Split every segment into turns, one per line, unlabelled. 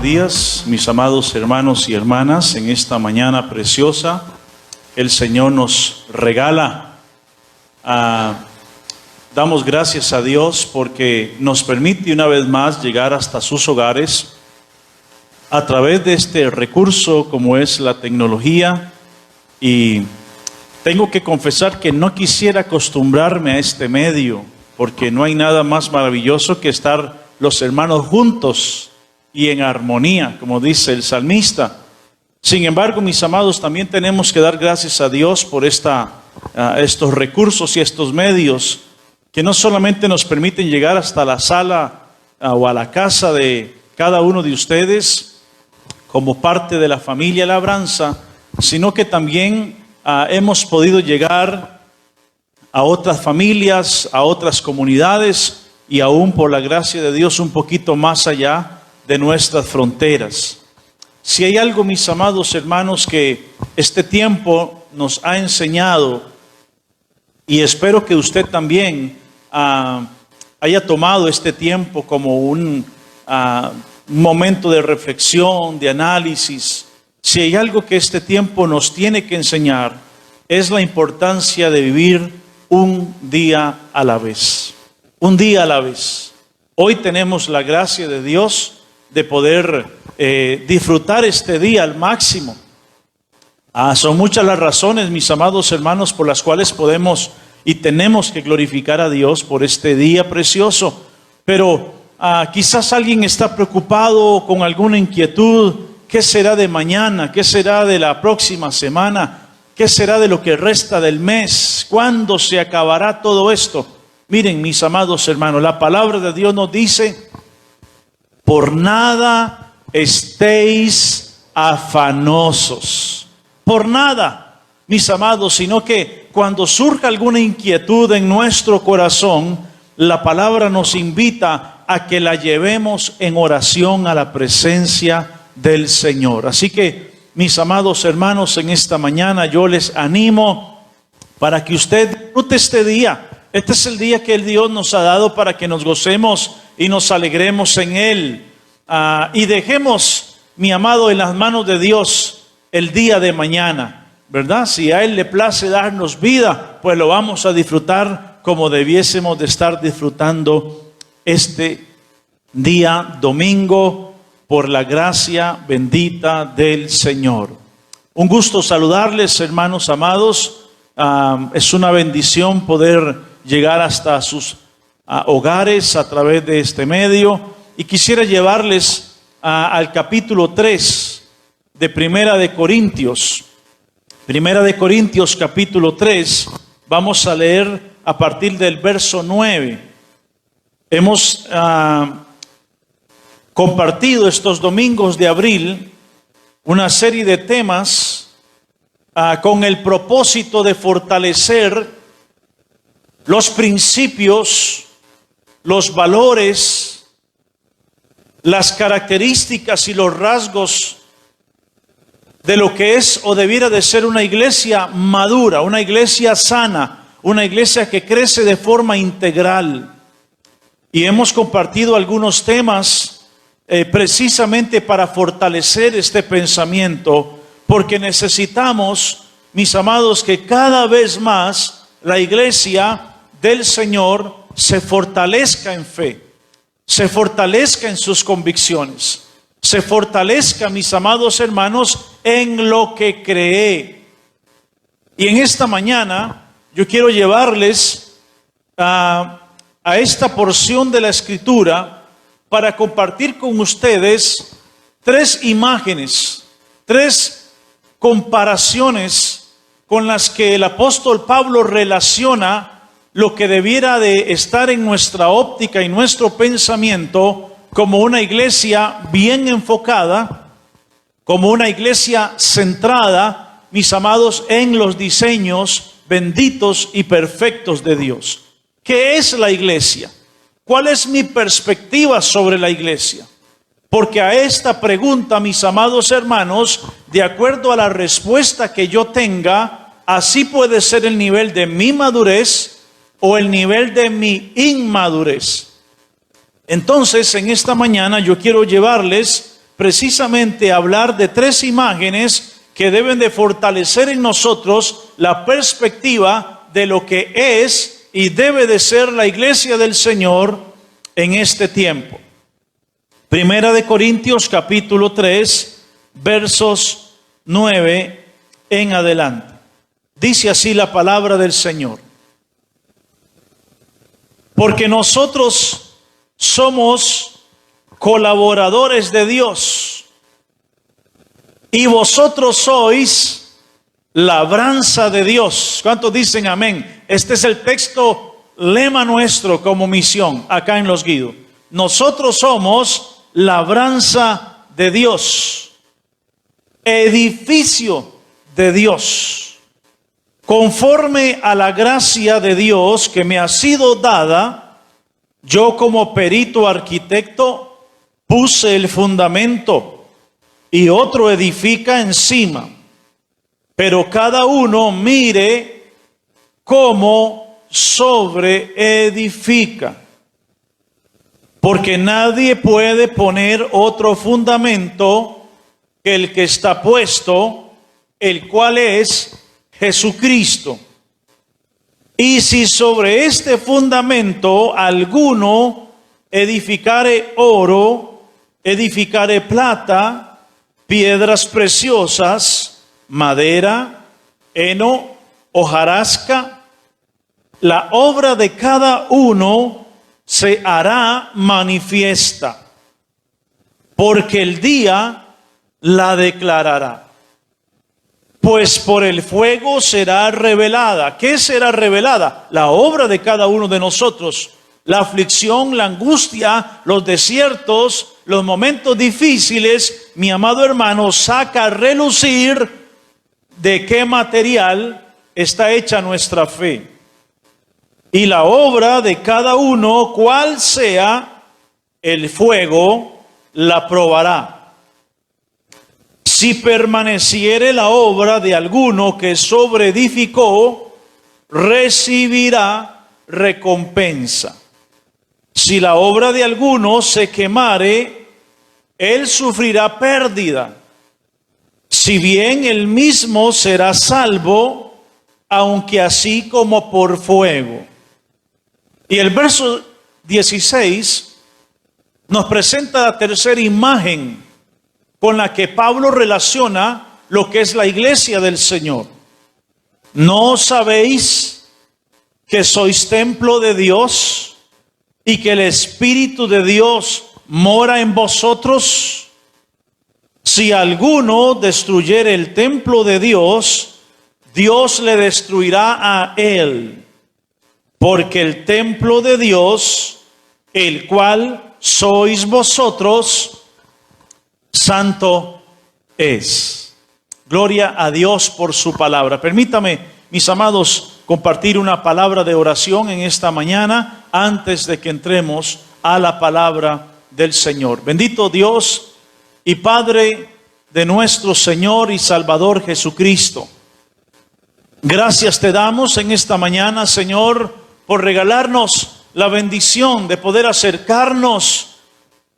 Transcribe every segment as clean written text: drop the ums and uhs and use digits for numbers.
días, mis amados hermanos y hermanas. En esta mañana preciosa, el Señor nos regala. Damos gracias a Dios porque nos permite una vez más llegar hasta sus hogares a través de este recurso como es la tecnología. Y tengo que confesar que no quisiera acostumbrarme a este medio, porque no hay nada más maravilloso que estar los hermanos juntos y en armonía, como dice el salmista. Sin embargo, mis amados, también tenemos que dar gracias a Dios por estos recursos y estos medios que no solamente nos permiten llegar hasta la sala o a la casa de cada uno de ustedes como parte de la familia Labranza, sino que también hemos podido llegar a otras familias, a otras comunidades y aún por la gracia de Dios un poquito más allá de nuestras fronteras. Si hay algo, mis amados hermanos, que este tiempo nos ha enseñado, y espero que usted también haya tomado este tiempo como un momento de reflexión, de análisis. Si hay algo que este tiempo nos tiene que enseñar, es la importancia de vivir un día a la vez. Un día a la vez. Hoy tenemos la gracia de Dios de poder disfrutar este día al máximo. Son muchas las razones, mis amados hermanos, por las cuales podemos y tenemos que glorificar a Dios por este día precioso. Pero quizás alguien está preocupado con alguna inquietud. ¿Qué será de mañana? ¿Qué será de la próxima semana? ¿Qué será de lo que resta del mes? ¿Cuándo se acabará todo esto? Miren, mis amados hermanos, la palabra de Dios nos dice: por nada estéis afanosos. Por nada, mis amados, sino que cuando surja alguna inquietud en nuestro corazón, la palabra nos invita a que la llevemos en oración a la presencia del Señor. Así que, mis amados hermanos, en esta mañana yo les animo para que usted disfrute este día. Este es el día que el Dios nos ha dado para que nos gocemos y nos alegremos en Él. Y dejemos, mi amado, en las manos de Dios el día de mañana, ¿verdad? Si a Él le place darnos vida, pues lo vamos a disfrutar como debiésemos de estar disfrutando este día domingo por la gracia bendita del Señor. Un gusto saludarles, hermanos amados. Es una bendición poder llegar hasta sus hogares a través de este medio, y quisiera llevarles al capítulo 3 de Primera de Corintios. Primera de Corintios capítulo 3, vamos a leer a partir del verso 9. Hemos compartido estos domingos de abril una serie de temas con el propósito de fortalecer los principios, los valores, las características y los rasgos de lo que es o debiera de ser una iglesia madura, una iglesia sana, una iglesia que crece de forma integral. Y hemos compartido algunos temas precisamente para fortalecer este pensamiento, porque necesitamos, mis amados, que cada vez más la iglesia del Señor se fortalezca en fe, se fortalezca en sus convicciones, se fortalezca, mis amados hermanos, en lo que cree. Y en esta mañana yo quiero llevarles a esta porción de la Escritura para compartir con ustedes tres imágenes, tres comparaciones con las que el apóstol Pablo relaciona lo que debiera de estar en nuestra óptica y nuestro pensamiento como una iglesia bien enfocada, como una iglesia centrada, mis amados, en los diseños benditos y perfectos de Dios. ¿Qué es la iglesia? ¿Cuál es mi perspectiva sobre la iglesia? Porque a esta pregunta, mis amados hermanos, de acuerdo a la respuesta que yo tenga, así puede ser el nivel de mi madurez o el nivel de mi inmadurez. Entonces, en esta mañana yo quiero llevarles precisamente hablar de tres imágenes que deben de fortalecer en nosotros la perspectiva de lo que es y debe de ser la iglesia del Señor en este tiempo. Primera de Corintios capítulo 3, versos 9 en adelante. Dice así la palabra del Señor. Porque nosotros somos colaboradores de Dios y vosotros sois labranza de Dios. ¿Cuántos dicen amén? Este es el texto lema nuestro como misión acá en Los Guidos. Nosotros somos labranza de Dios, edificio de Dios, conforme a la gracia de Dios que me ha sido dada. Yo como perito arquitecto puse el fundamento y otro edifica encima, pero cada uno mire cómo sobreedifica. Porque nadie puede poner otro fundamento que el que está puesto, el cual es Jesucristo. Y si sobre este fundamento alguno edificare oro, edificare plata, piedras preciosas, madera, heno, hojarasca, la obra de cada uno se hará manifiesta, porque el día la declarará. Pues por el fuego será revelada. ¿Qué será revelada? La obra de cada uno de nosotros. La aflicción, la angustia, los desiertos, los momentos difíciles, mi amado hermano, saca a relucir de qué material está hecha nuestra fe. Y la obra de cada uno, cual sea el fuego, la probará. Si permaneciere la obra de alguno que sobreedificó, recibirá recompensa. Si la obra de alguno se quemare, él sufrirá pérdida. Si bien él mismo será salvo, aunque así como por fuego. Y el verso 16 nos presenta la tercera imagen con la que Pablo relaciona lo que es la iglesia del Señor. ¿No sabéis que sois templo de Dios y que el Espíritu de Dios mora en vosotros? Si alguno destruyere el templo de Dios, Dios le destruirá a él. Porque el templo de Dios, el cual sois vosotros, santo es. Gloria a Dios por su palabra. Permítame, mis amados, compartir una palabra de oración en esta mañana antes de que entremos a la palabra del Señor. Bendito Dios y Padre de nuestro Señor y Salvador Jesucristo. Gracias te damos en esta mañana, Señor, por regalarnos la bendición de poder acercarnos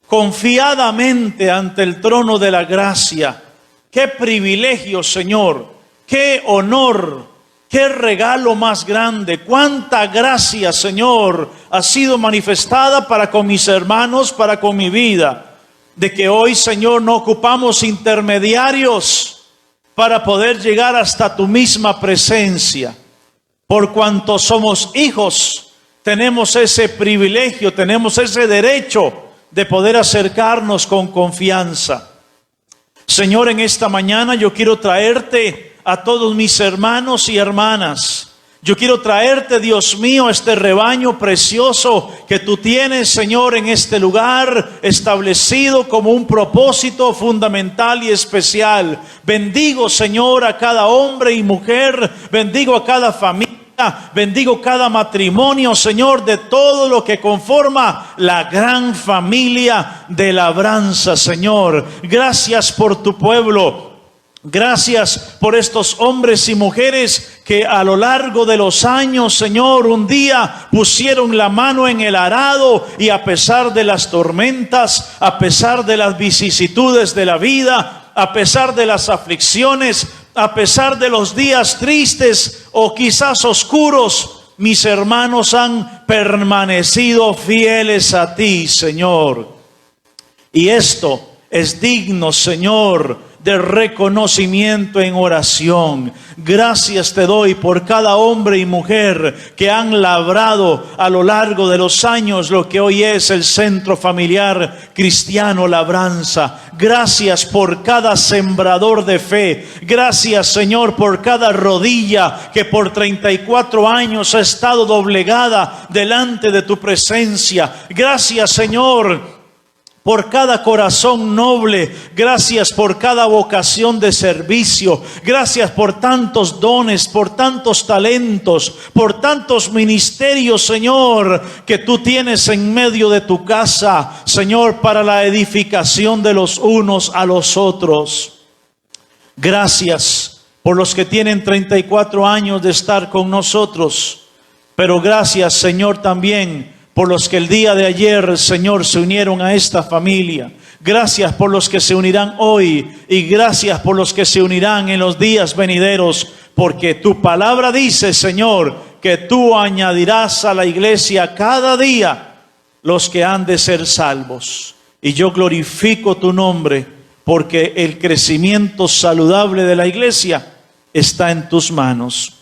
confiadamente ante el trono de la gracia. Qué privilegio, Señor, qué honor, qué regalo más grande, cuánta gracia, Señor, ha sido manifestada para con mis hermanos, para con mi vida, de que hoy, Señor, no ocupamos intermediarios para poder llegar hasta tu misma presencia. Por cuanto somos hijos, tenemos ese privilegio, tenemos ese derecho de poder acercarnos con confianza. Señor, en esta mañana yo quiero traerte a todos mis hermanos y hermanas. Yo quiero traerte, Dios mío, este rebaño precioso que tú tienes, Señor, en este lugar establecido como un propósito fundamental y especial. Bendigo, Señor, a cada hombre y mujer. Bendigo a cada familia. Bendigo cada matrimonio, Señor, de todo lo que conforma la gran familia de labranza, Señor. Gracias por tu pueblo. Gracias por estos hombres y mujeres que a lo largo de los años, Señor, un día pusieron la mano en el arado y a pesar de las tormentas, a pesar de las vicisitudes de la vida, a pesar de las aflicciones, a pesar de los días tristes o quizás oscuros, mis hermanos han permanecido fieles a ti, Señor. Y esto es digno, Señor, de reconocimiento en oración. Gracias te doy por cada hombre y mujer que han labrado a lo largo de los años lo que hoy es el Centro Familiar Cristiano Labranza. Gracias por cada sembrador de fe. Gracias, Señor, por cada rodilla que por 34 años ha estado doblegada delante de tu presencia. Gracias, Señor, por cada corazón noble. Gracias por cada vocación de servicio. Gracias por tantos dones, por tantos talentos, por tantos ministerios, Señor, que tú tienes en medio de tu casa, Señor, para la edificación de los unos a los otros. Gracias por los que tienen 34 años de estar con nosotros. Pero gracias, Señor, también por los que el día de ayer, Señor, se unieron a esta familia. Gracias por los que se unirán hoy y gracias por los que se unirán en los días venideros, porque tu palabra dice, Señor, que tú añadirás a la iglesia cada día los que han de ser salvos. Y yo glorifico tu nombre, porque el crecimiento saludable de la iglesia está en tus manos.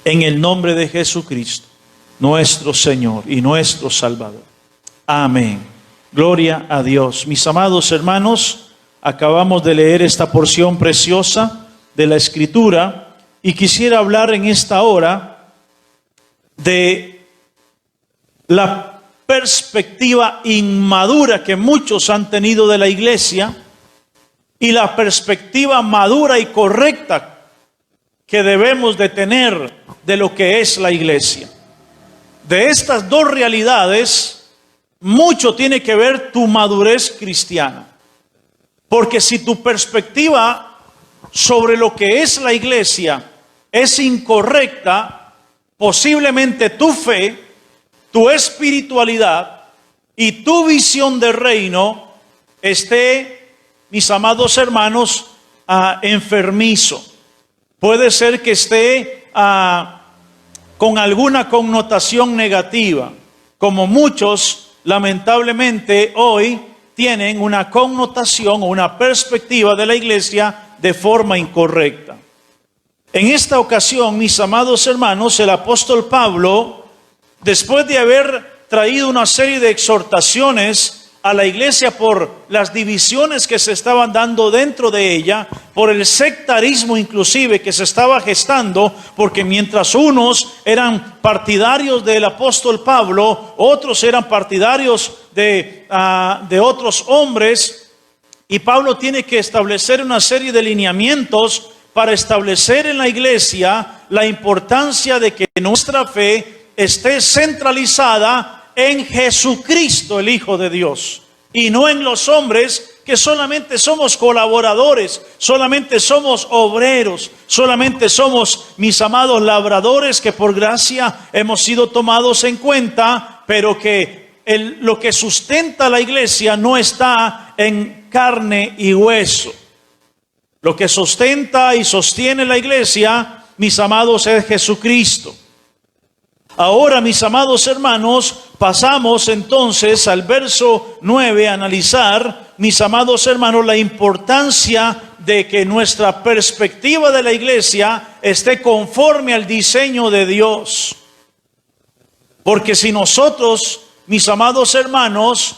En el nombre de Jesucristo, nuestro Señor y nuestro Salvador. Amén. Gloria a Dios. Mis amados hermanos, acabamos de leer esta porción preciosa de la Escritura y quisiera hablar en esta hora de la perspectiva inmadura que muchos han tenido de la iglesia y la perspectiva madura y correcta que debemos de tener de lo que es la iglesia. De estas dos realidades, mucho tiene que ver tu madurez cristiana. Porque si tu perspectiva sobre lo que es la iglesia es incorrecta, posiblemente tu fe, tu espiritualidad y tu visión de reino esté, mis amados hermanos, enfermizo. Puede ser que esté con alguna connotación negativa, como muchos lamentablemente hoy tienen una connotación o una perspectiva de la iglesia de forma incorrecta. En esta ocasión, mis amados hermanos, el apóstol Pablo, después de haber traído una serie de exhortaciones a la iglesia por las divisiones que se estaban dando dentro de ella, por el sectarismo inclusive que se estaba gestando, porque mientras unos eran partidarios del apóstol Pablo, otros eran partidarios de otros hombres, y Pablo tiene que establecer una serie de lineamientos para establecer en la iglesia la importancia de que nuestra fe esté centralizada en Jesucristo, el Hijo de Dios, y no en los hombres que solamente somos colaboradores, solamente somos obreros, solamente somos, mis amados, labradores que por gracia hemos sido tomados en cuenta, pero que lo que sustenta la iglesia no está en carne y hueso. Lo que sustenta y sostiene la iglesia, mis amados, es Jesucristo. Ahora, mis amados hermanos, pasamos entonces al verso 9 a analizar, mis amados hermanos, la importancia de que nuestra perspectiva de la iglesia esté conforme al diseño de Dios. Porque si nosotros, mis amados hermanos,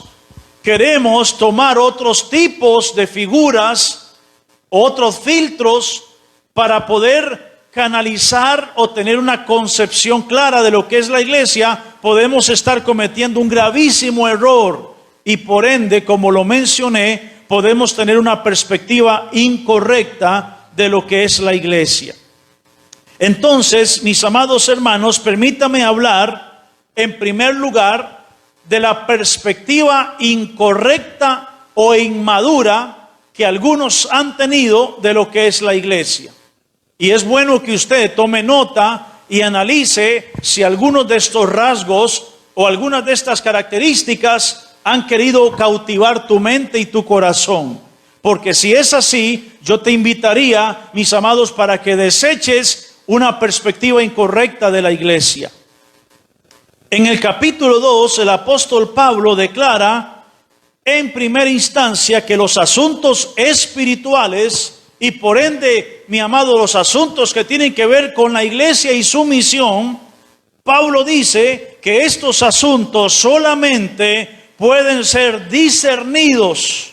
queremos tomar otros tipos de figuras, otros filtros para poder canalizar o tener una concepción clara de lo que es la iglesia, podemos estar cometiendo un gravísimo error y por ende, como lo mencioné, podemos tener una perspectiva incorrecta de lo que es la iglesia. Entonces, mis amados hermanos, permítame hablar en primer lugar de la perspectiva incorrecta o inmadura que algunos han tenido de lo que es la iglesia. Y es bueno que usted tome nota y analice si algunos de estos rasgos o algunas de estas características han querido cautivar tu mente y tu corazón. Porque si es así, yo te invitaría, mis amados, para que deseches una perspectiva incorrecta de la iglesia. En el capítulo 2, el apóstol Pablo declara en primera instancia que los asuntos espirituales y por ende, mi amado, los asuntos que tienen que ver con la iglesia y su misión, Pablo dice que estos asuntos solamente pueden ser discernidos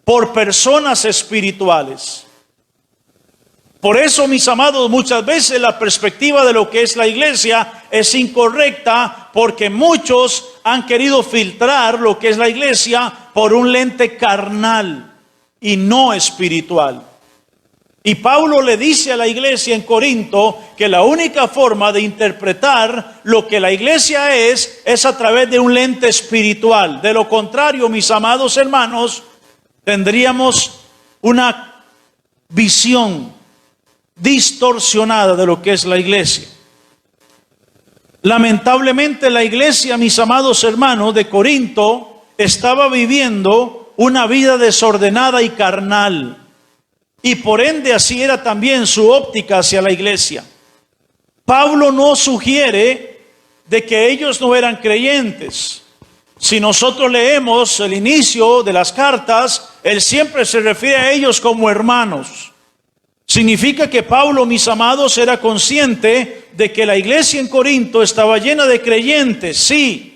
por personas espirituales. Por eso, mis amados, muchas veces la perspectiva de lo que es la iglesia es incorrecta, porque muchos han querido filtrar lo que es la iglesia por un lente carnal y no espiritual. Y Pablo le dice a la iglesia en Corinto que la única forma de interpretar lo que la iglesia es a través de un lente espiritual. De lo contrario, mis amados hermanos, tendríamos una visión distorsionada de lo que es la iglesia. Lamentablemente la iglesia, mis amados hermanos, de Corinto estaba viviendo una vida desordenada y carnal. Y por ende así era también su óptica hacia la iglesia. Pablo no sugiere de que ellos no eran creyentes. Si nosotros leemos el inicio de las cartas, él siempre se refiere a ellos como hermanos. Significa que Pablo, mis amados, era consciente de que la iglesia en Corinto estaba llena de creyentes, sí,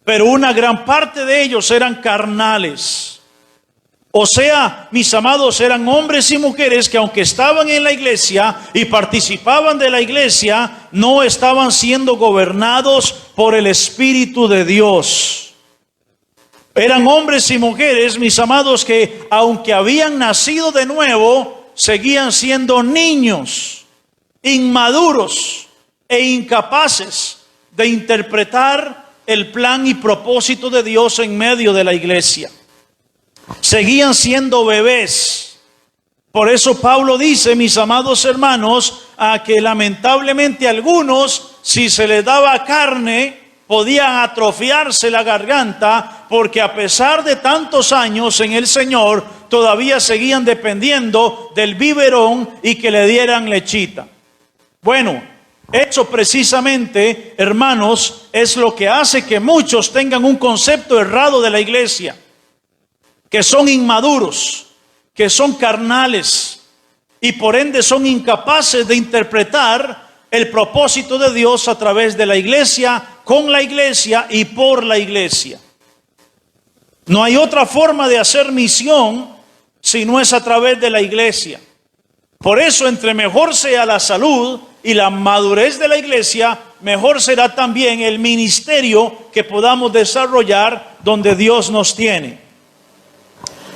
pero una gran parte de ellos eran carnales. O sea, mis amados, eran hombres y mujeres que aunque estaban en la iglesia y participaban de la iglesia, no estaban siendo gobernados por el Espíritu de Dios. Eran hombres y mujeres, mis amados, que aunque habían nacido de nuevo, seguían siendo niños, inmaduros e incapaces de interpretar el plan y propósito de Dios en medio de la iglesia. Seguían siendo bebés. Por eso Pablo dice, mis amados hermanos, a que lamentablemente algunos, si se les daba carne, podían atrofiarse la garganta, porque a pesar de tantos años en el Señor, todavía seguían dependiendo del biberón y que le dieran lechita. Bueno, eso precisamente, hermanos, es lo que hace que muchos tengan un concepto errado de la iglesia, que son inmaduros, que son carnales y por ende son incapaces de interpretar el propósito de Dios a través de la iglesia, con la iglesia y por la iglesia. No hay otra forma de hacer misión si no es a través de la iglesia. Por eso, entre mejor sea la salud y la madurez de la iglesia, mejor será también el ministerio que podamos desarrollar donde Dios nos tiene.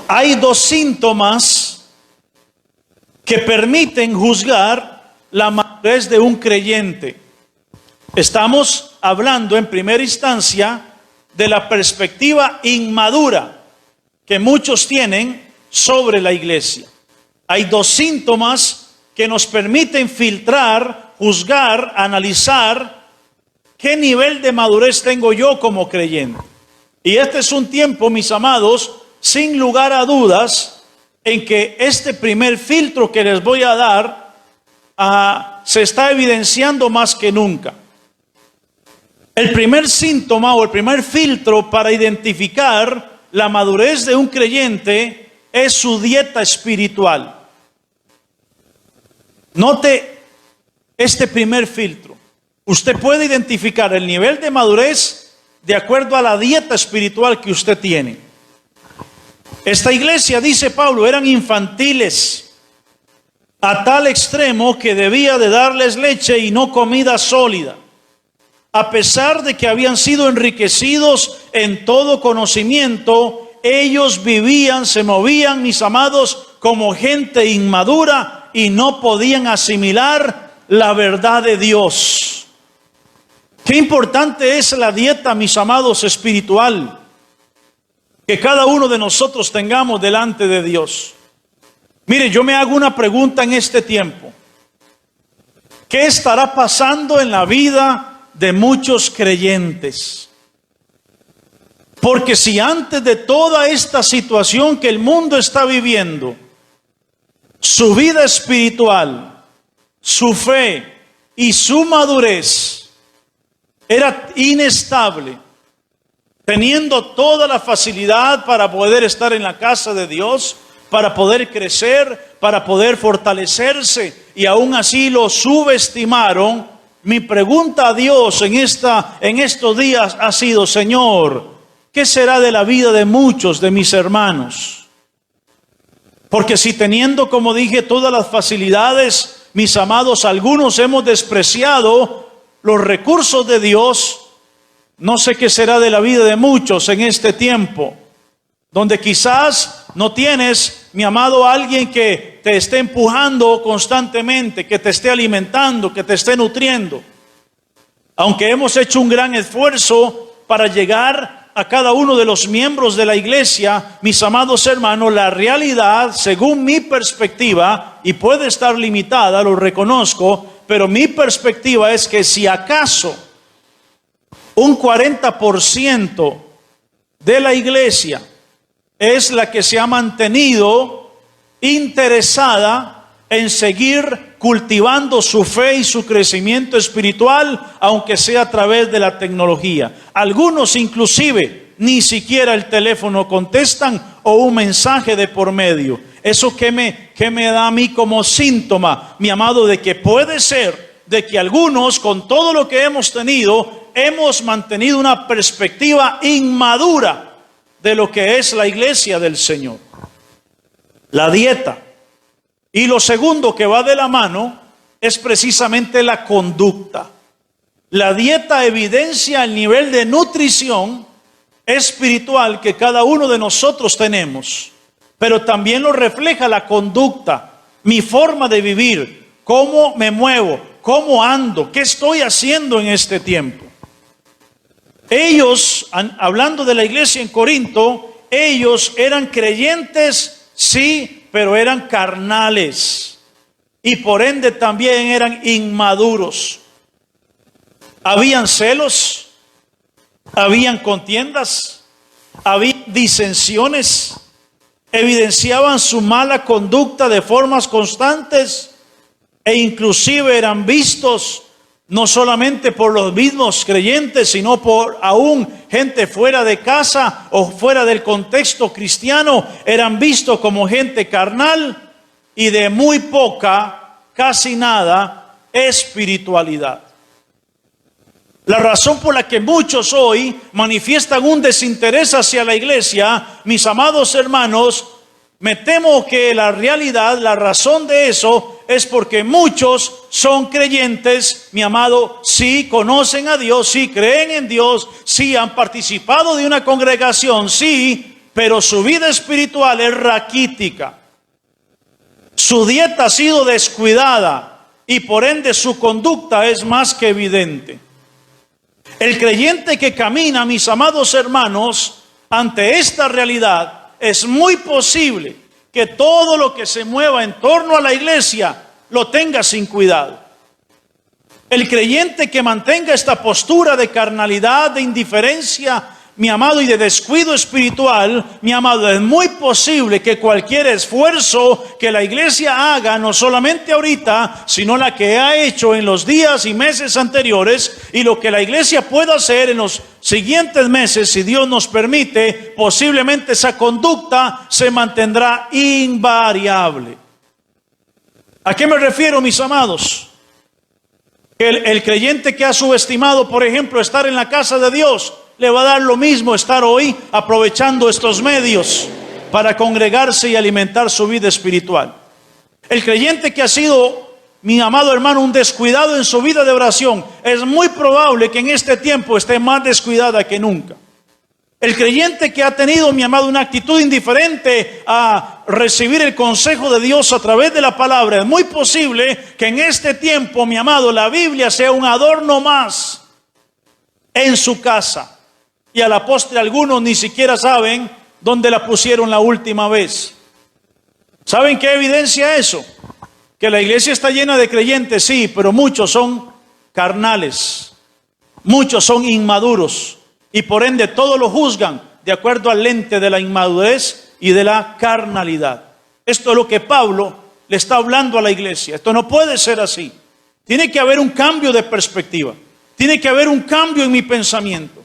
Hay dos síntomas que permiten juzgar la madurez de un creyente. Estamos hablando en primera instancia de la perspectiva inmadura que muchos tienen sobre la iglesia. Hay dos síntomas que nos permiten filtrar, juzgar, analizar qué nivel de madurez tengo yo como creyente. Y este es un tiempo, mis amados, sin lugar a dudas, en que este primer filtro que les voy a dar se está evidenciando más que nunca. El primer síntoma o el primer filtro para identificar la madurez de un creyente es su dieta espiritual. Note este primer filtro. Usted puede identificar el nivel de madurez de acuerdo a la dieta espiritual que usted tiene. Esta iglesia, dice Pablo, eran infantiles a tal extremo que debía de darles leche y no comida sólida. A pesar de que habían sido enriquecidos en todo conocimiento, ellos vivían, se movían, mis amados, como gente inmadura y no podían asimilar la verdad de Dios. Qué importante es la dieta, mis amados, espiritual, que cada uno de nosotros tengamos delante de Dios. Mire, yo me hago una pregunta en este tiempo. ¿Qué estará pasando en la vida de muchos creyentes? Porque si antes de toda esta situación que el mundo está viviendo, su vida espiritual, su fe y su madurez era inestable, teniendo toda la facilidad para poder estar en la casa de Dios, para poder crecer, para poder fortalecerse, y aún así lo subestimaron. Mi pregunta a Dios en estos días ha sido: Señor, ¿qué será de la vida de muchos de mis hermanos? Porque si teniendo, como dije, todas las facilidades, mis amados, algunos hemos despreciado los recursos de Dios, no sé qué será de la vida de muchos en este tiempo, donde quizás no tienes, mi amado, alguien que te esté empujando constantemente, que te esté alimentando, que te esté nutriendo. Aunque hemos hecho un gran esfuerzo para llegar a cada uno de los miembros de la iglesia, mis amados hermanos, la realidad, según mi perspectiva, y puede estar limitada, lo reconozco, pero mi perspectiva es que si acaso un 40% de la iglesia es la que se ha mantenido interesada en seguir cultivando su fe y su crecimiento espiritual, aunque sea a través de la tecnología. Algunos inclusive ni siquiera el teléfono contestan o un mensaje de por medio. Eso que me da a mí como síntoma, mi amado, de que puede ser de que algunos, con todo lo que hemos tenido, hemos mantenido una perspectiva inmadura de lo que es la iglesia del Señor. La dieta. Y lo segundo que va de la mano es precisamente la conducta. La dieta evidencia el nivel de nutrición espiritual que cada uno de nosotros tenemos, pero también lo refleja la conducta, mi forma de vivir, cómo me muevo, cómo ando, qué estoy haciendo en este tiempo. Ellos, hablando de la iglesia en Corinto, ellos eran creyentes, sí, pero eran carnales. Y por ende también eran inmaduros. Habían celos, habían contiendas, había disensiones, evidenciaban su mala conducta de formas constantes e inclusive eran vistos no solamente por los mismos creyentes, sino por aún gente fuera de casa o fuera del contexto cristiano. Eran vistos como gente carnal y de muy poca, casi nada, espiritualidad. La razón por la que muchos hoy manifiestan un desinterés hacia la iglesia, mis amados hermanos, me temo que la realidad, la razón de eso es porque muchos son creyentes, mi amado, sí conocen a Dios, sí creen en Dios, sí han participado de una congregación, sí, pero su vida espiritual es raquítica. Su dieta ha sido descuidada y por ende su conducta es más que evidente. El creyente que camina, mis amados hermanos, ante esta realidad, es muy posible que todo lo que se mueva en torno a la iglesia lo tenga sin cuidado. El creyente que mantenga esta postura de carnalidad, de indiferencia, mi amado, y de descuido espiritual, mi amado, es muy posible que cualquier esfuerzo que la iglesia haga, no solamente ahorita, sino la que ha hecho en los días y meses anteriores, y lo que la iglesia pueda hacer en los siguientes meses, si Dios nos permite, posiblemente esa conducta se mantendrá invariable. ¿A qué me refiero, mis amados? El creyente que ha subestimado, por ejemplo, estar en la casa de Dios, le va a dar lo mismo estar hoy aprovechando estos medios para congregarse y alimentar su vida espiritual. El creyente que ha sido, mi amado hermano, un descuidado en su vida de oración, es muy probable que en este tiempo esté más descuidada que nunca. El creyente que ha tenido, mi amado, una actitud indiferente a recibir el consejo de Dios a través de la palabra, es muy posible que en este tiempo, mi amado, la Biblia sea un adorno más en su casa. Y a la postre algunos ni siquiera saben dónde la pusieron la última vez. ¿Saben qué evidencia eso? Que la iglesia está llena de creyentes, sí, pero muchos son carnales, muchos son inmaduros y por ende todos lo juzgan de acuerdo al lente de la inmadurez y de la carnalidad. Esto es lo que Pablo le está hablando a la iglesia. Esto no puede ser así. Tiene que haber un cambio de perspectiva. Tiene que haber un cambio en mi pensamiento.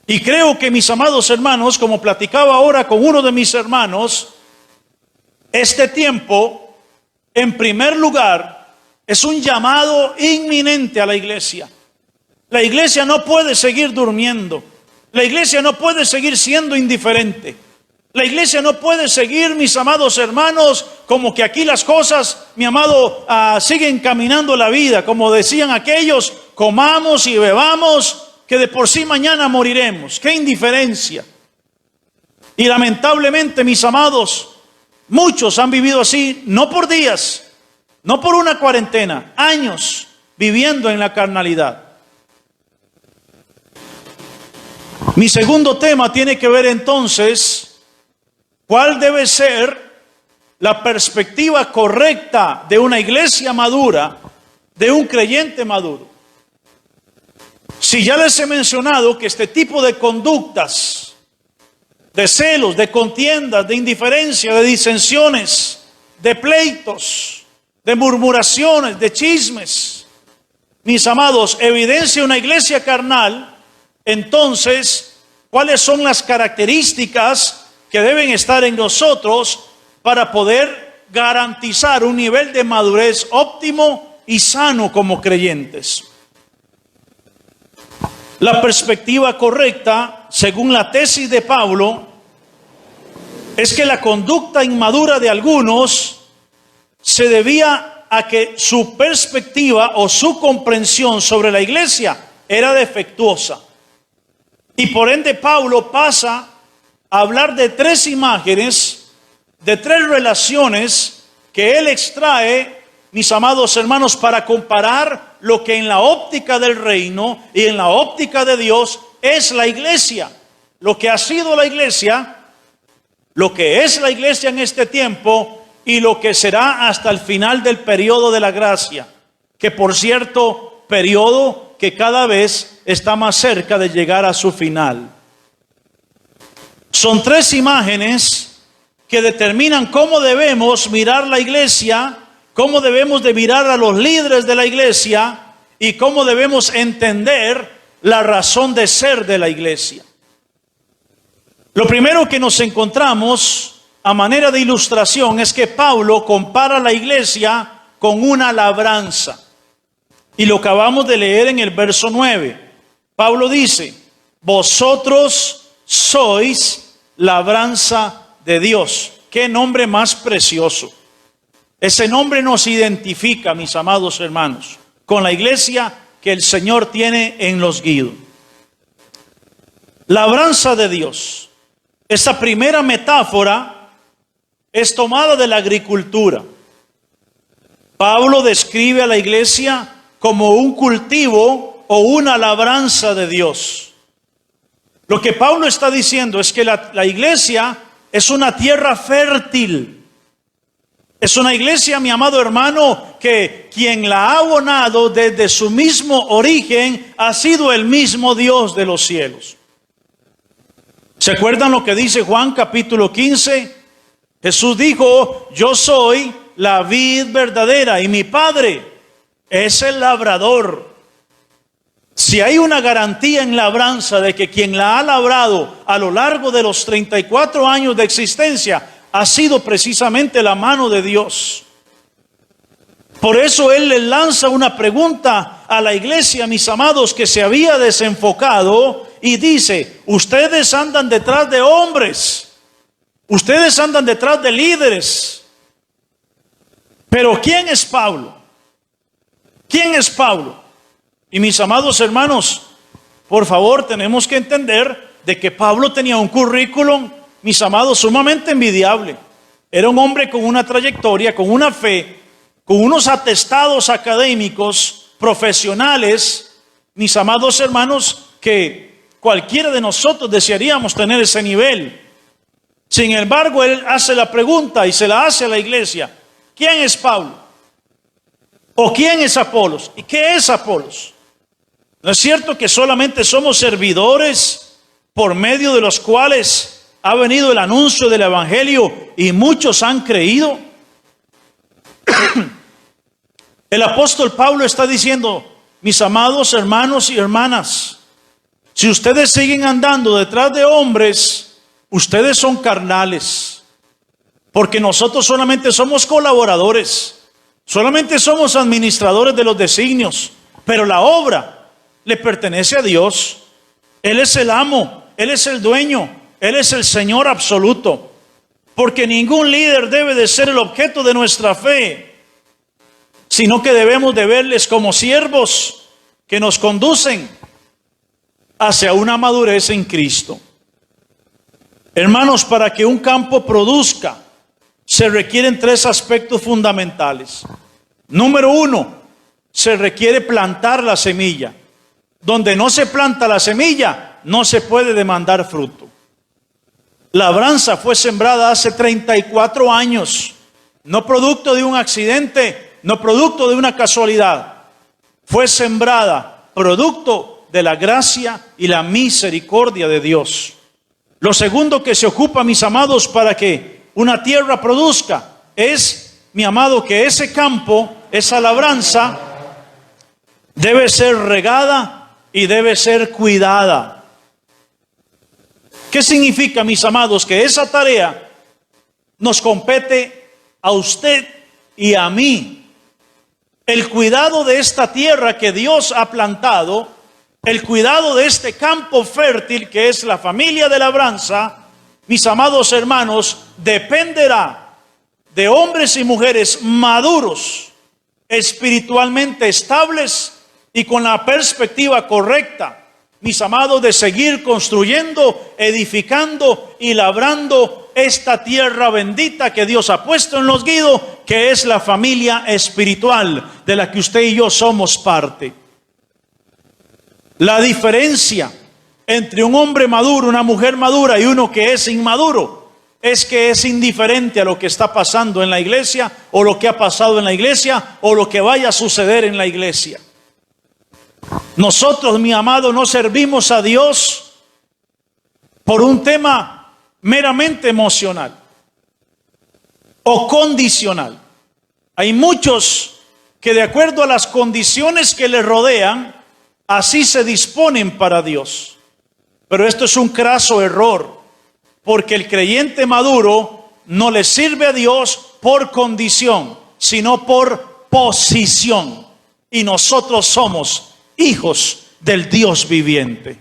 Y creo que, mis amados hermanos, como platicaba ahora con uno de mis hermanos, este tiempo, en primer lugar, es un llamado inminente a la iglesia. La iglesia no puede seguir durmiendo. La iglesia no puede seguir siendo indiferente. La iglesia no puede seguir, mis amados hermanos, como que aquí las cosas, mi amado, siguen caminando la vida. Como decían aquellos, comamos y bebamos, que de por sí mañana moriremos. ¡Qué indiferencia! Y lamentablemente, mis amados, muchos han vivido así, no por días, no por una cuarentena, años viviendo en la carnalidad. Mi segundo tema tiene que ver entonces, ¿cuál debe ser la perspectiva correcta de una iglesia madura, de un creyente maduro? Si ya les he mencionado que este tipo de conductas, de celos, de contiendas, de indiferencia, de disensiones, de pleitos, de murmuraciones, de chismes, mis amados, evidencia una iglesia carnal, entonces, ¿cuáles son las características que deben estar en nosotros para poder garantizar un nivel de madurez óptimo y sano como creyentes? La perspectiva correcta, según la tesis de Pablo, es que la conducta inmadura de algunos se debía a que su perspectiva o su comprensión sobre la iglesia era defectuosa. Y por ende Pablo pasa a hablar de tres imágenes, de tres relaciones que él extrae, mis amados hermanos, para comparar lo que en la óptica del reino y en la óptica de Dios es la iglesia. Lo que ha sido la iglesia, lo que es la iglesia en este tiempo y lo que será hasta el final del periodo de la gracia. Que por cierto, periodo que cada vez está más cerca de llegar a su final. Son tres imágenes que determinan cómo debemos mirar la iglesia, cómo debemos de mirar a los líderes de la iglesia y cómo debemos entender la razón de ser de la iglesia. Lo primero que nos encontramos a manera de ilustración es que Pablo compara la iglesia con una labranza. Y lo acabamos de leer en el verso 9. Pablo dice, vosotros sois labranza de Dios. Qué nombre más precioso. Ese nombre nos identifica, mis amados hermanos, con la iglesia que el Señor tiene en los Guidos. Labranza de Dios. Esta primera metáfora es tomada de la agricultura. Pablo describe a la iglesia como un cultivo o una labranza de Dios. Lo que Pablo está diciendo es que la iglesia es una tierra fértil. Es una iglesia, mi amado hermano, que quien la ha abonado desde su mismo origen ha sido el mismo Dios de los cielos. ¿Se acuerdan lo que dice Juan capítulo 15? Jesús dijo, yo soy la vid verdadera y mi Padre es el labrador. Si hay una garantía en labranza de que quien la ha labrado a lo largo de los 34 años de existencia ha sido precisamente la mano de Dios. Por eso él le lanza una pregunta a la iglesia, mis amados, que se había desenfocado y dice, ustedes andan detrás de hombres, ustedes andan detrás de líderes, pero ¿quién es Pablo? ¿Quién es Pablo? Y mis amados hermanos, por favor, tenemos que entender de que Pablo tenía un currículum, mis amados, sumamente envidiable. Era un hombre con una trayectoria, con una fe, con unos atestados académicos, profesionales, mis amados hermanos, que cualquiera de nosotros desearíamos tener ese nivel. Sin embargo, él hace la pregunta y se la hace a la iglesia: ¿quién es Pablo? ¿O quién es Apolos? ¿Y qué es Apolos? ¿No es cierto que solamente somos servidores por medio de los cuales ha venido el anuncio del evangelio y muchos han creído? El apóstol Pablo está diciendo: mis amados hermanos y hermanas, si ustedes siguen andando detrás de hombres, ustedes son carnales, porque nosotros solamente somos colaboradores, solamente somos administradores de los designios, pero la obra le pertenece a Dios. Él es el amo, Él es el dueño, Él es el Señor absoluto, porque ningún líder debe de ser el objeto de nuestra fe, sino que debemos de verles como siervos que nos conducen hacia una madurez en Cristo. Hermanos, para que un campo produzca, se requieren 3 aspectos fundamentales. Número 1, se requiere plantar la semilla. Donde no se planta la semilla, no se puede demandar fruto. La labranza fue sembrada hace 34 años, no producto de un accidente, no producto de una casualidad. Fue sembrada producto de la gracia y la misericordia de Dios. Lo segundo que se ocupa, mis amados, para que una tierra produzca es, mi amado, que ese campo, esa labranza, debe ser regada y debe ser cuidada. ¿Qué significa, mis amados? Que esa tarea nos compete a usted y a mí. El cuidado de esta tierra que Dios ha plantado, el cuidado de este campo fértil que es la familia de labranza, mis amados hermanos, dependerá de hombres y mujeres maduros, espiritualmente estables y con la perspectiva correcta, mis amados, de seguir construyendo, edificando y labrando esta tierra bendita que Dios ha puesto en los Guido, que es la familia espiritual de la que usted y yo somos parte. La diferencia entre un hombre maduro, una mujer madura y uno que es inmaduro es que es indiferente a lo que está pasando en la iglesia, o lo que ha pasado en la iglesia, o lo que vaya a suceder en la iglesia. Nosotros, mi amado, no servimos a Dios por un tema meramente emocional o condicional. Hay muchos que, de acuerdo a las condiciones que les rodean, así se disponen para Dios. Pero esto es un craso error, porque el creyente maduro no le sirve a Dios por condición, sino por posición. Y nosotros somos hijos del Dios viviente.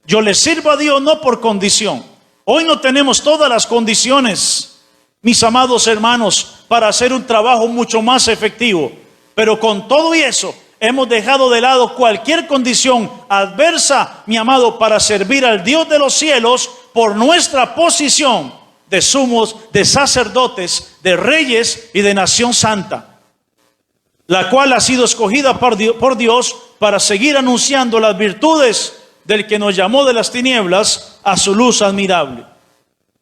Yo le sirvo a Dios no por condición. Hoy no tenemos todas las condiciones, mis amados hermanos, para hacer un trabajo mucho más efectivo. Pero con todo y eso, hemos dejado de lado cualquier condición adversa, mi amado, para servir al Dios de los cielos por nuestra posición de sumos, de sacerdotes, de reyes y de nación santa, la cual ha sido escogida por Dios para seguir anunciando las virtudes del que nos llamó de las tinieblas a su luz admirable.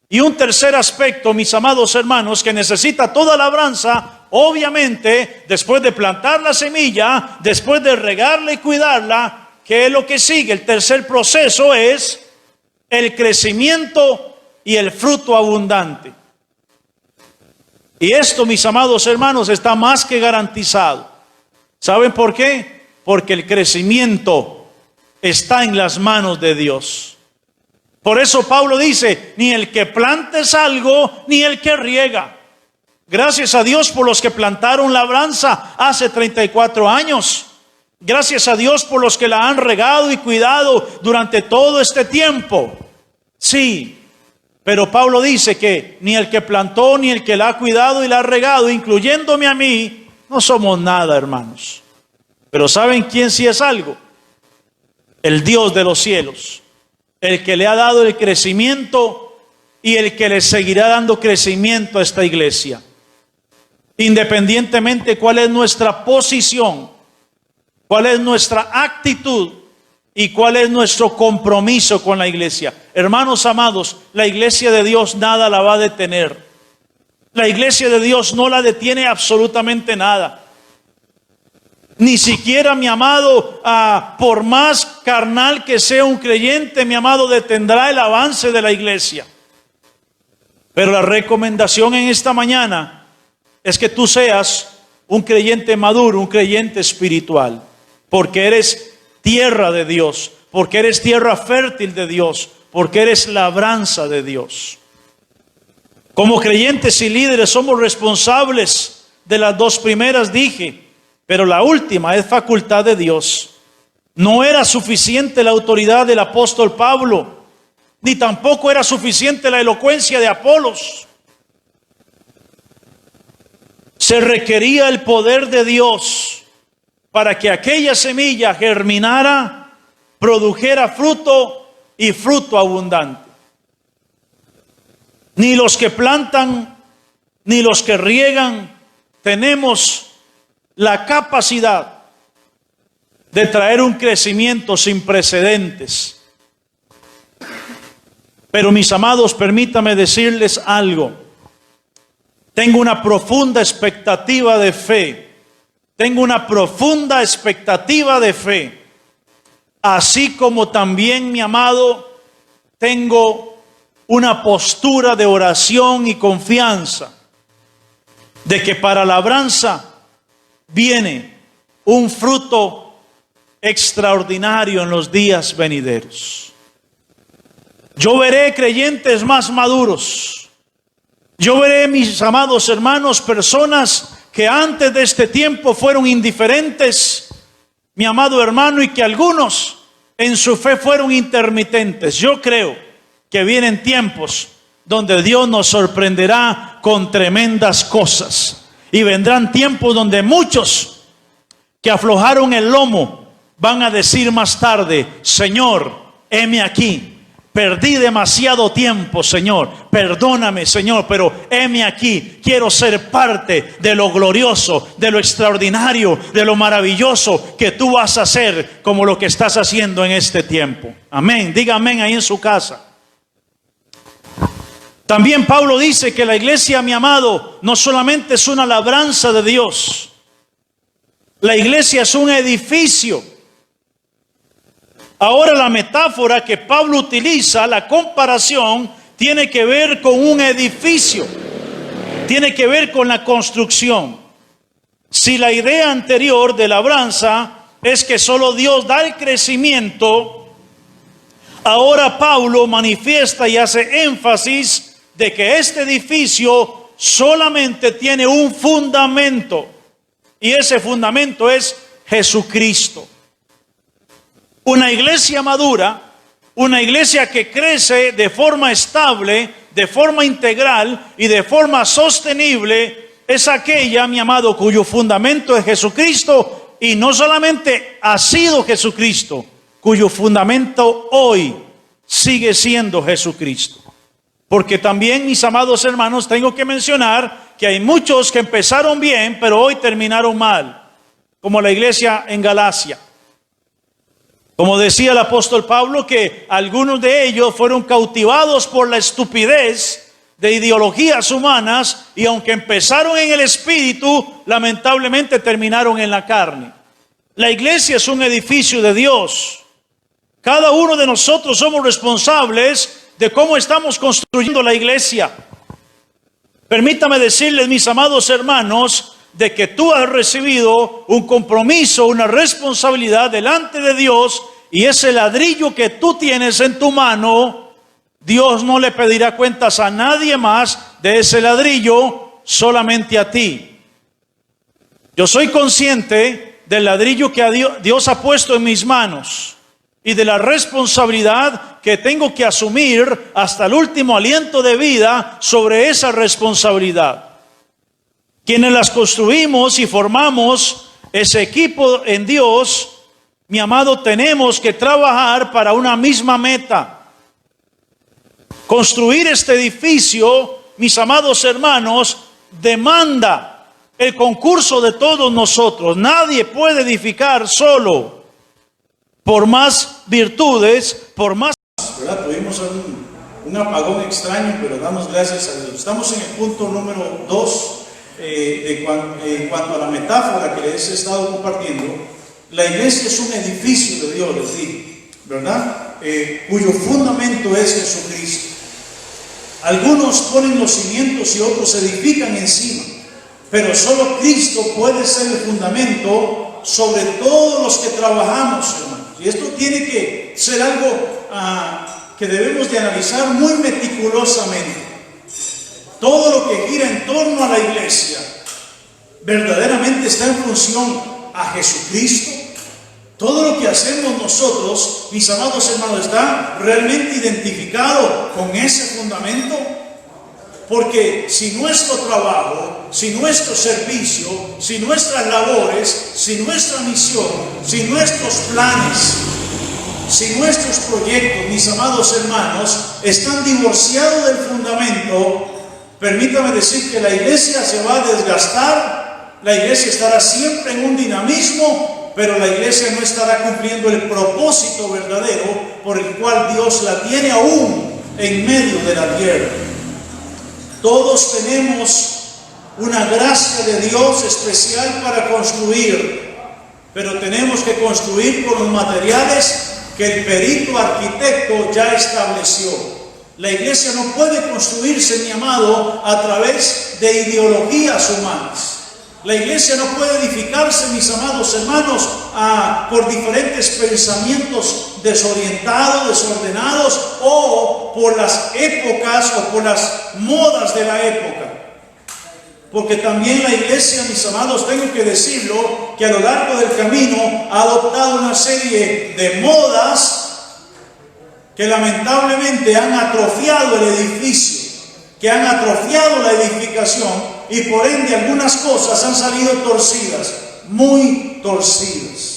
Y un tercer aspecto, mis amados hermanos, que necesita toda labranza, obviamente, después de plantar la semilla, después de regarla y cuidarla, ¿qué es lo que sigue? El tercer proceso es el crecimiento y el fruto abundante. Y esto, mis amados hermanos, está más que garantizado. ¿Saben por qué? Porque el crecimiento está en las manos de Dios. Por eso Pablo dice: ni el que planta es algo, ni el que riega. Gracias a Dios por los que plantaron labranza hace 34 años. Gracias a Dios por los que la han regado y cuidado durante todo este tiempo. Sí. Pero Pablo dice que ni el que plantó, ni el que la ha cuidado y la ha regado, incluyéndome a mí, no somos nada, hermanos. Pero ¿saben quién sí es algo? El Dios de los cielos, el que le ha dado el crecimiento y el que le seguirá dando crecimiento a esta iglesia. Independientemente cuál es nuestra posición, cuál es nuestra actitud, ¿Y cuál es nuestro compromiso con la iglesia? Hermanos amados, la iglesia de Dios nada la va a detener. La iglesia de Dios no la detiene absolutamente nada. Ni siquiera, mi amado, por más carnal que sea un creyente, mi amado, detendrá el avance de la iglesia. Pero la recomendación en esta mañana es que tú seas un creyente maduro, un creyente espiritual, porque eres tierra de Dios, porque eres tierra fértil de Dios, porque eres labranza de Dios. Como creyentes y líderes somos responsables de las dos primeras, dije, pero la última es facultad de Dios. No era suficiente la autoridad del apóstol Pablo, ni tampoco era suficiente la elocuencia de Apolos. Se requería el poder de Dios para que aquella semilla germinara, produjera fruto y fruto abundante. Ni los que plantan, ni los que riegan, tenemos la capacidad de traer un crecimiento sin precedentes. Pero mis amados, permítame decirles algo. Tengo una profunda expectativa de fe. Tengo una profunda expectativa de fe. Así como también, mi amado, tengo una postura de oración y confianza de que para labranza viene un fruto extraordinario en los días venideros. Yo veré creyentes más maduros. Yo veré, mis amados hermanos, personas que antes de este tiempo fueron indiferentes, mi amado hermano, y que algunos en su fe fueron intermitentes. Yo creo que vienen tiempos donde Dios nos sorprenderá con tremendas cosas. Y vendrán tiempos donde muchos que aflojaron el lomo van a decir más tarde: Señor, heme aquí. Perdí demasiado tiempo, Señor. Perdóname, Señor, pero heme aquí. Quiero ser parte de lo glorioso, de lo extraordinario, de lo maravilloso que tú vas a hacer, como lo que estás haciendo en este tiempo. Amén. Diga amén ahí en su casa. También Pablo dice que la iglesia, mi amado, no solamente es una labranza de Dios. La iglesia es un edificio. Ahora la metáfora que Pablo utiliza, la comparación, tiene que ver con un edificio. Tiene que ver con la construcción. Si la idea anterior de labranza es que solo Dios da el crecimiento, ahora Pablo manifiesta y hace énfasis de que este edificio solamente tiene un fundamento. Y ese fundamento es Jesucristo. Una iglesia madura, una iglesia que crece de forma estable, de forma integral y de forma sostenible, es aquella, mi amado, cuyo fundamento es Jesucristo, y no solamente ha sido Jesucristo, cuyo fundamento hoy sigue siendo Jesucristo. Porque también, mis amados hermanos, tengo que mencionar que hay muchos que empezaron bien, pero hoy terminaron mal, como la iglesia en Galacia. Como decía el apóstol Pablo, que algunos de ellos fueron cautivados por la estupidez de ideologías humanas, y aunque empezaron en el espíritu, lamentablemente terminaron en la carne. La iglesia es un edificio de Dios. Cada uno de nosotros somos responsables de cómo estamos construyendo la iglesia. Permítame decirles, mis amados hermanos, de que tú has recibido un compromiso, una responsabilidad delante de Dios, y ese ladrillo que tú tienes en tu mano, Dios no le pedirá cuentas a nadie más de ese ladrillo, solamente a ti. Yo soy consciente del ladrillo que Dios ha puesto en mis manos y de la responsabilidad que tengo que asumir hasta el último aliento de vida sobre esa responsabilidad. Quienes las construimos y formamos ese equipo en Dios, mi amado, tenemos que trabajar para una misma meta. Construir este edificio, mis amados hermanos, demanda el concurso de todos nosotros. Nadie puede edificar solo. por más virtudes, por más... ¿Verdad? Tuvimos un apagón extraño, pero damos gracias a Dios. Estamos en el punto número 2 en cuanto a la metáfora que les he estado compartiendo. La iglesia es un edificio de Dios, les dije, ¿verdad? Cuyo fundamento es Jesucristo. Algunos ponen los cimientos y otros edifican encima, pero solo Cristo puede ser el fundamento sobre todos los que trabajamos, hermanos. Y esto tiene que ser algo que debemos de analizar muy meticulosamente. Todo lo que gira en torno a la iglesia verdaderamente está en función a Jesucristo. Todo lo que hacemos nosotros, mis amados hermanos, está realmente identificado con ese fundamento. Porque si nuestro trabajo, si nuestro servicio, si nuestras labores, si nuestra misión, si nuestros planes, si nuestros proyectos, mis amados hermanos, están divorciados del fundamento, permítame decir que la iglesia se va a desgastar, la iglesia estará siempre en un dinamismo, pero la iglesia no estará cumpliendo el propósito verdadero por el cual Dios la tiene aún en medio de la tierra. Todos tenemos una gracia de Dios especial para construir, pero tenemos que construir con los materiales que el perito arquitecto ya estableció. La iglesia no puede construirse, mi amado, a través de ideologías humanas. La iglesia no puede edificarse, mis amados hermanos, por diferentes pensamientos desorientados, desordenados, o por las épocas o por las modas de la época. Porque también la iglesia, mis amados, tengo que decirlo, que a lo largo del camino ha adoptado una serie de modas que lamentablemente han atrofiado el edificio, que han atrofiado la edificación, y por ende algunas cosas han salido torcidas, muy torcidas.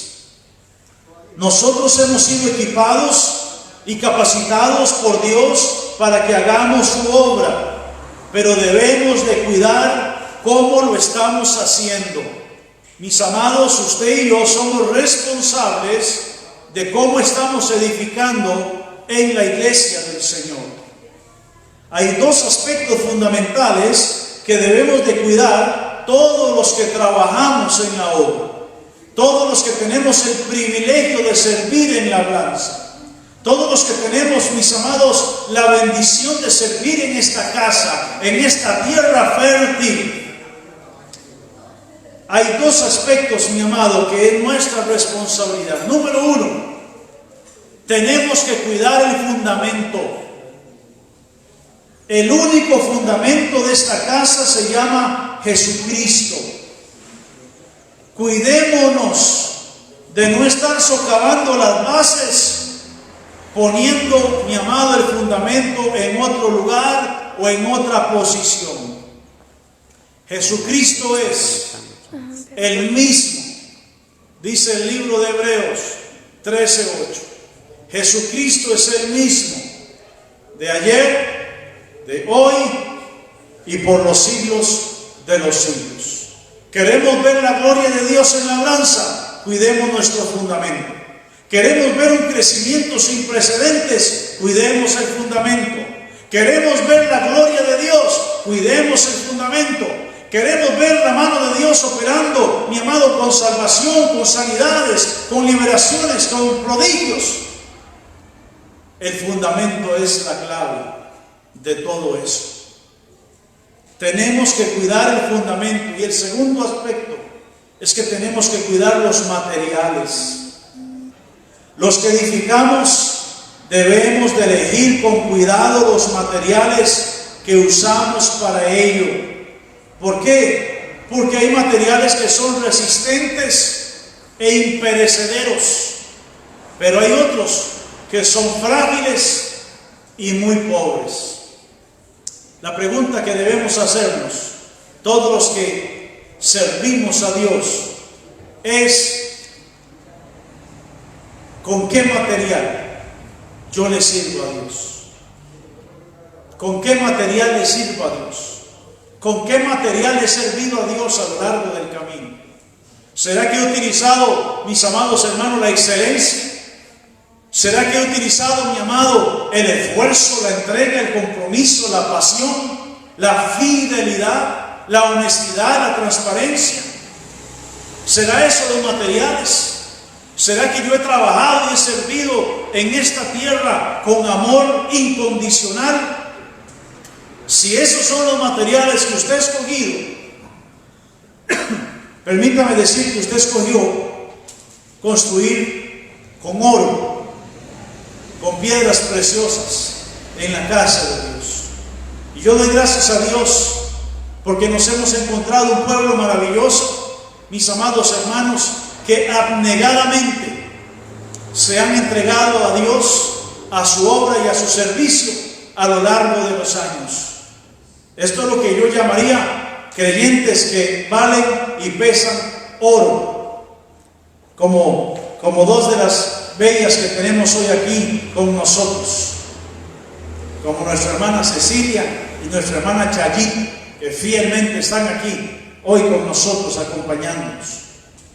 Nosotros hemos sido equipados y capacitados por Dios para que hagamos su obra, pero debemos de cuidar cómo lo estamos haciendo. Mis amados, usted y yo somos responsables de cómo estamos edificando en la iglesia del Señor. Hay dos aspectos fundamentales que debemos de cuidar todos los que trabajamos en la obra, todos los que tenemos el privilegio de servir en la labranza, todos los que tenemos, mis amados, la bendición de servir en esta casa, en esta tierra fértil. Hay dos aspectos, mi amado, que es nuestra responsabilidad. Número uno, tenemos que cuidar el fundamento. El único fundamento de esta casa se llama Jesucristo. Cuidémonos de no estar socavando las bases, poniendo, mi amado, el fundamento en otro lugar o en otra posición. Jesucristo es el mismo, dice el libro de Hebreos 13:8. Jesucristo es el mismo, de ayer, de hoy y por los siglos de los siglos. Queremos ver la gloria de Dios en la labranza, cuidemos nuestro fundamento. Queremos ver un crecimiento sin precedentes, cuidemos el fundamento. Queremos ver la gloria de Dios, cuidemos el fundamento. Queremos ver la mano de Dios operando, mi amado, con salvación, con sanidades, con liberaciones, con prodigios. El fundamento es la clave de todo eso. Tenemos que cuidar el fundamento. Y el segundo aspecto es que tenemos que cuidar los materiales. Los que edificamos debemos de elegir con cuidado los materiales que usamos para ello. ¿Por qué? Porque hay materiales que son resistentes e imperecederos, pero hay otros que son frágiles y muy pobres. La pregunta que debemos hacernos, todos los que servimos a Dios, es: ¿con qué material yo le sirvo a Dios? ¿Con qué material le sirvo a Dios? ¿Con qué material he servido a Dios a lo largo del camino? ¿Será que he utilizado, mis amados hermanos, la excelencia?
¿Será que he utilizado, mi amado, el esfuerzo, la entrega, el compromiso, la pasión, la fidelidad, la honestidad, la transparencia? ¿Será eso los materiales? ¿Será que yo he trabajado y he servido en esta tierra con amor incondicional? Si esos son los materiales que usted ha escogido, permítame decir que usted escogió construir con oro, con piedras preciosas en la casa de Dios. Y yo doy gracias a Dios porque nos hemos encontrado un pueblo maravilloso, mis amados hermanos, que abnegadamente se han entregado a Dios, a su obra y a su servicio a lo largo de los años. Esto es lo que yo llamaría creyentes que valen y pesan oro, como dos de las bellas que tenemos hoy aquí con nosotros, como nuestra hermana Cecilia y nuestra hermana Chayit, que fielmente están aquí hoy con nosotros acompañándonos.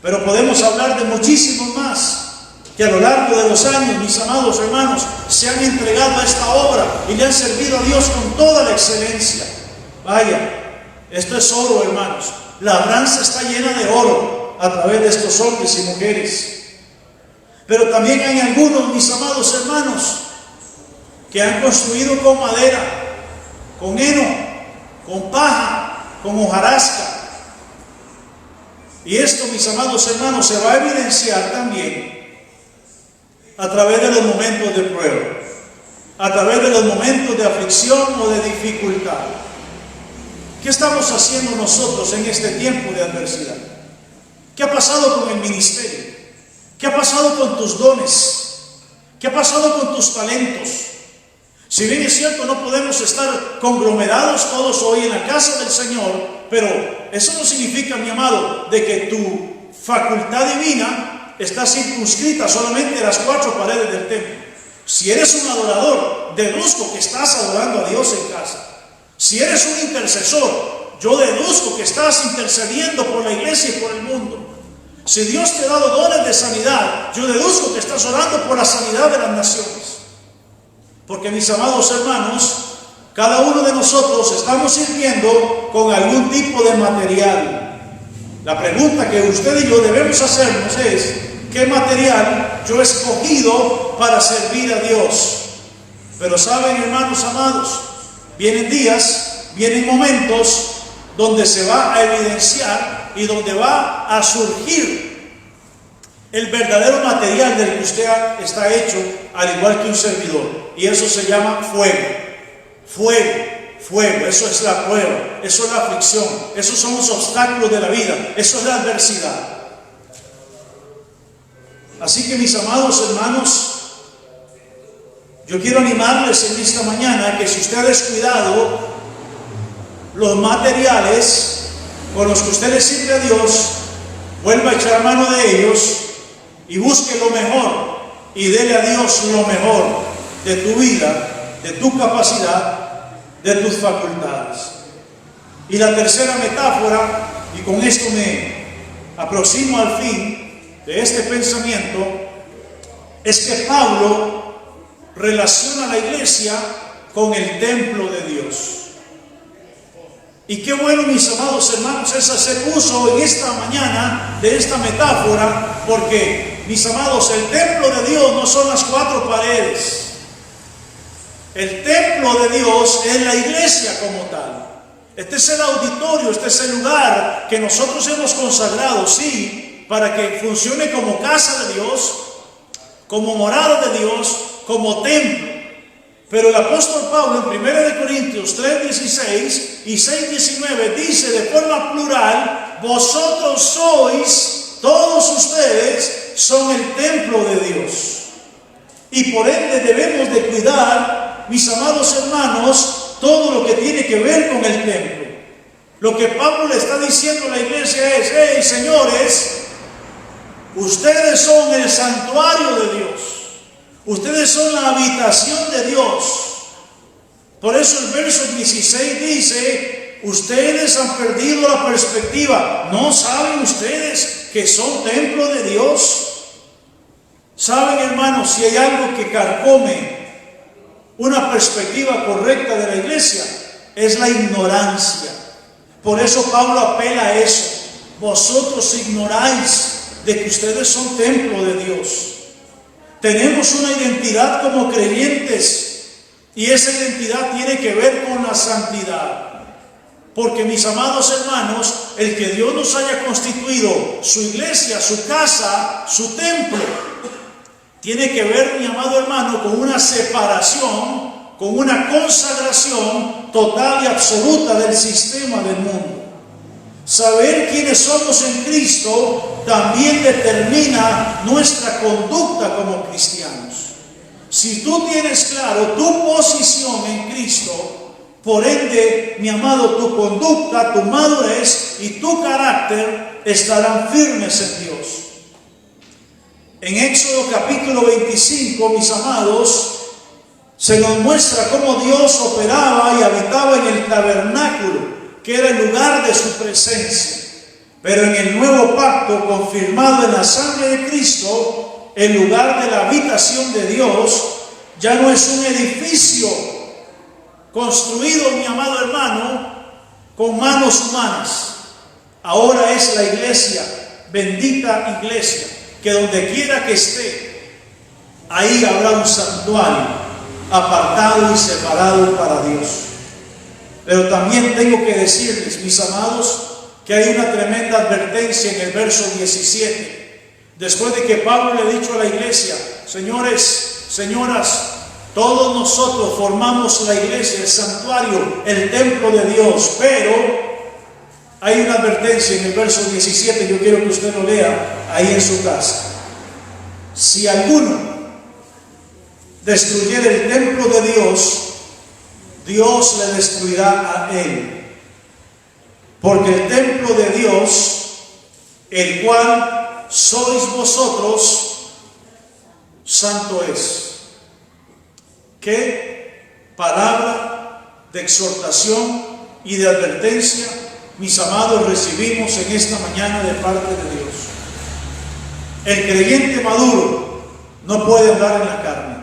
Pero podemos hablar de muchísimos más que a lo largo de los años, mis amados hermanos, se han entregado a esta obra y le han servido a Dios con toda la excelencia. Vaya, esto es oro, hermanos. La labranza está llena de oro a través de estos hombres y mujeres. Pero también hay algunos, mis amados hermanos, que han construido con madera, con heno, con paja, con hojarasca. Y esto, mis amados hermanos, se va a evidenciar también a través de los momentos de prueba, a través de los momentos de aflicción o de dificultad. ¿Qué estamos haciendo nosotros en este tiempo de adversidad? ¿Qué ha pasado con el ministerio? ¿Qué ha pasado con tus dones? ¿Qué ha pasado con tus talentos? Si bien es cierto, no podemos estar conglomerados todos hoy en la casa del Señor, pero eso no significa, mi amado, de que tu facultad divina está circunscrita solamente a las 4 paredes del templo. Si eres un adorador, deduzco que estás adorando a Dios en casa. Si eres un intercesor, yo deduzco que estás intercediendo por la iglesia y por el mundo. Si Dios te ha dado dones de sanidad, yo deduzco que estás orando por la sanidad de las naciones. Porque, mis amados hermanos, cada uno de nosotros estamos sirviendo con algún tipo de material. La pregunta que usted y yo debemos hacernos es: ¿qué material yo he escogido para servir a Dios? Pero saben, hermanos amados, vienen días, vienen momentos donde se va a evidenciar y donde va a surgir el verdadero material del que usted está hecho, al igual que un servidor. Y eso se llama fuego. Fuego, eso es la prueba, eso es la aflicción, esos son los obstáculos de la vida, eso es la adversidad. Así que, mis amados hermanos, yo quiero animarles en esta mañana que si usted ha descuidado los materiales con los que usted le sirve a Dios, vuelva a echar mano de ellos y busque lo mejor y dele a Dios lo mejor de tu vida, de tu capacidad, de tus facultades. Y la tercera metáfora, y con esto me aproximo al fin de este pensamiento, es que Pablo relaciona la iglesia con el templo de Dios. Y qué bueno, mis amados hermanos, es hacer uso en esta mañana de esta metáfora, porque, mis amados, el templo de Dios no son las 4 paredes. El templo de Dios es la iglesia como tal. Este es el auditorio, este es el lugar que nosotros hemos consagrado, sí, para que funcione como casa de Dios, como morada de Dios, como templo. Pero el apóstol Pablo en 1 Corintios 3:16 y 6:19 dice de forma plural: vosotros sois, todos ustedes son el templo de Dios. Y por ende debemos de cuidar, mis amados hermanos, todo lo que tiene que ver con el templo. Lo que Pablo le está diciendo a la iglesia es: hey, señores, ustedes son el santuario de Dios. Ustedes son la habitación de Dios. Por eso el verso 16 dice: ustedes han perdido la perspectiva. ¿No saben ustedes que son templo de Dios? Saben, hermanos, si hay algo que carcome una perspectiva correcta de la iglesia, es la ignorancia. Por eso Pablo apela a eso. Vosotros ignoráis de que ustedes son templo de Dios. Tenemos una identidad como creyentes y esa identidad tiene que ver con la santidad. Porque, mis amados hermanos, el que Dios nos haya constituido su iglesia, su casa, su templo, tiene que ver, mi amado hermano, con una separación, con una consagración total y absoluta del sistema del mundo. Saber quiénes somos en Cristo también determina nuestra conducta como cristianos. Si tú tienes claro tu posición en Cristo, por ende, mi amado, tu conducta, tu madurez y tu carácter estarán firmes en Dios. En Éxodo capítulo 25, mis amados, se nos muestra cómo Dios operaba y habitaba en el tabernáculo, que era el lugar de su presencia. Pero en el nuevo pacto, confirmado en la sangre de Cristo, el lugar de la habitación de Dios ya no es un edificio construido, mi amado hermano, con manos humanas. Ahora es la iglesia, bendita iglesia, que donde quiera que esté, ahí habrá un santuario apartado y separado para Dios. Pero también tengo que decirles, mis amados, que hay una tremenda advertencia en el verso 17. Después de que Pablo le ha dicho a la iglesia: señores, señoras, todos nosotros formamos la iglesia, el santuario, el templo de Dios, pero hay una advertencia en el verso 17, yo quiero que usted lo lea ahí en su casa. Si alguno destruyera el templo de Dios, Dios le destruirá a él. Porque el templo de Dios, el cual sois vosotros, santo es. ¿Qué palabra de exhortación y de advertencia, mis amados, recibimos en esta mañana de parte de Dios? El creyente maduro no puede andar en la carne.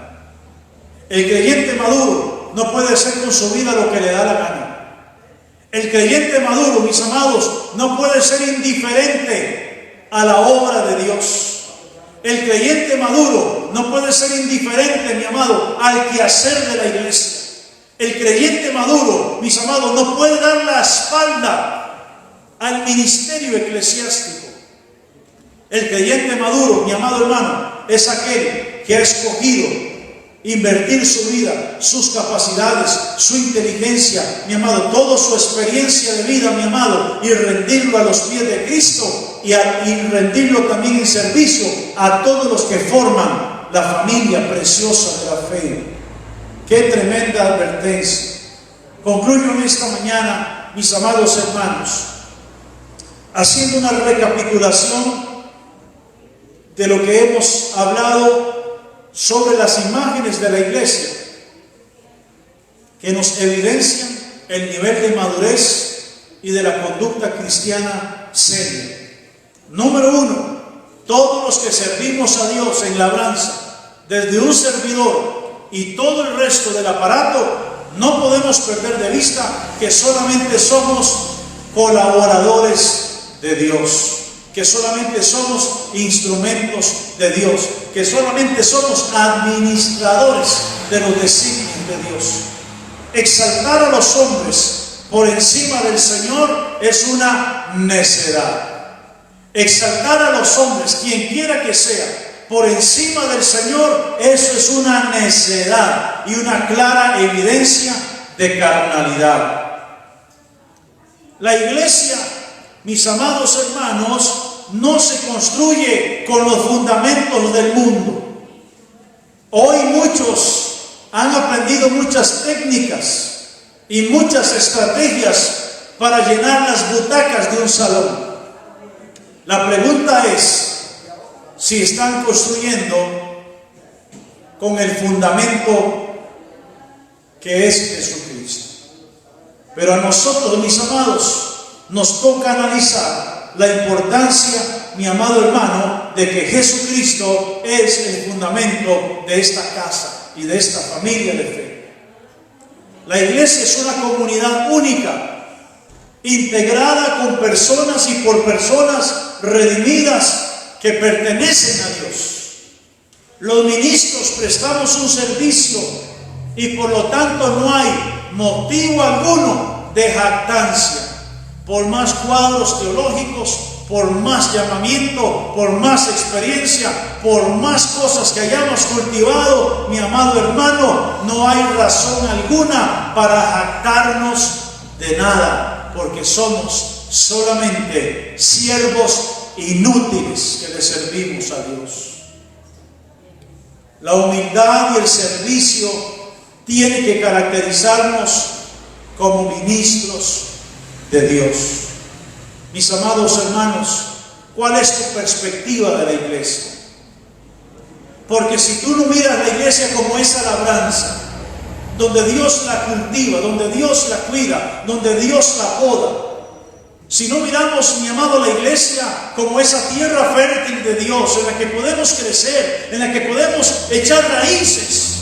El creyente maduro no puede hacer con su vida lo que le da la gana. El creyente maduro, mis amados, no puede ser indiferente a la obra de Dios. El creyente maduro no puede ser indiferente, mi amado, al quehacer de la iglesia. El creyente maduro, mis amados, no puede dar la espalda al ministerio eclesiástico. El creyente maduro, mi amado hermano, es aquel que ha escogido invertir su vida, sus capacidades, su inteligencia, mi amado, toda su experiencia de vida, mi amado, y rendirlo a los pies de Cristo y rendirlo también en servicio a todos los que forman la familia preciosa de la fe. ¡Qué tremenda advertencia! Concluyo en esta mañana, mis amados hermanos, haciendo una recapitulación de lo que hemos hablado sobre las imágenes de la iglesia, que nos evidencian el nivel de madurez y de la conducta cristiana seria. Número 1, todos los que servimos a Dios en labranza, desde un servidor y todo el resto del aparato, no podemos perder de vista que solamente somos colaboradores de Dios, que solamente somos instrumentos de Dios, que solamente somos administradores de los designios de Dios. Exaltar a los hombres por encima del Señor es una necedad. Exaltar a los hombres, quien quiera que sea, por encima del Señor, eso es una necedad y una clara evidencia de carnalidad. La iglesia, mis amados hermanos, no se construye con los fundamentos del mundo. Hoy muchos han aprendido muchas técnicas y muchas estrategias para llenar las butacas de un salón. La pregunta es si están construyendo con el fundamento que es Jesucristo. Pero a nosotros, mis amados, nos toca analizar la importancia mi amado hermano, de que Jesucristo es el fundamento de esta casa y de esta familia de fe. La iglesia es una comunidad única, integrada con personas y por personas redimidas que pertenecen a Dios. Los ministros prestamos un servicio y por lo tanto no hay motivo alguno de jactancia. Por más cuadros teológicos, por más llamamiento, por más experiencia, por más cosas que hayamos cultivado, mi amado hermano, no hay razón alguna para jactarnos de nada, porque somos solamente siervos inútiles que le servimos a Dios. La humildad y el servicio tienen que caracterizarnos como ministros de Dios. Mis amados hermanos, ¿cuál es tu perspectiva de la iglesia? Porque si tú no miras la iglesia como esa labranza, donde Dios la cultiva, donde Dios la cuida, donde Dios la poda, si no miramos, mi amado, la iglesia como esa tierra fértil de Dios, en la que podemos crecer, en la que podemos echar raíces,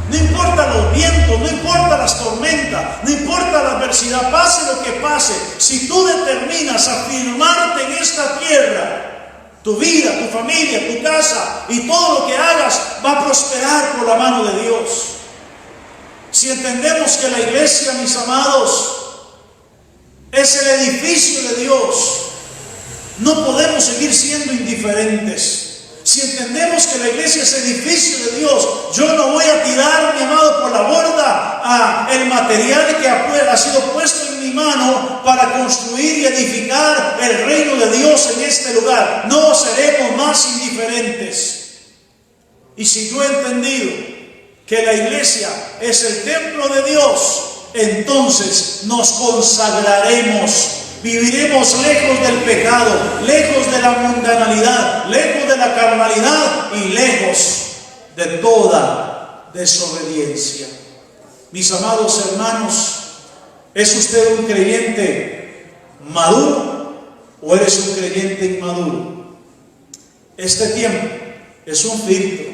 no importa los vientos, no importa las tormentas, no importa la adversidad, pase lo que pase, si tú determinas afirmarte en esta tierra, tu vida, tu familia, tu casa y todo lo que hagas va a prosperar por la mano de Dios. Si entendemos que la iglesia, mis amados, es el edificio de Dios, no podemos seguir siendo indiferentes. Si entendemos que la iglesia es edificio de Dios, yo no voy a tirar, mi amado, por la borda el material que ha sido puesto en mi mano para construir y edificar el reino de Dios en este lugar. No seremos más indiferentes. Y si yo he entendido que la iglesia es el templo de Dios, entonces nos consagraremos, viviremos lejos del pecado, lejos de la mundanalidad, lejos de la carnalidad y lejos de toda desobediencia. Mis amados hermanos, ¿es usted un creyente maduro o eres un creyente inmaduro? Este tiempo es un filtro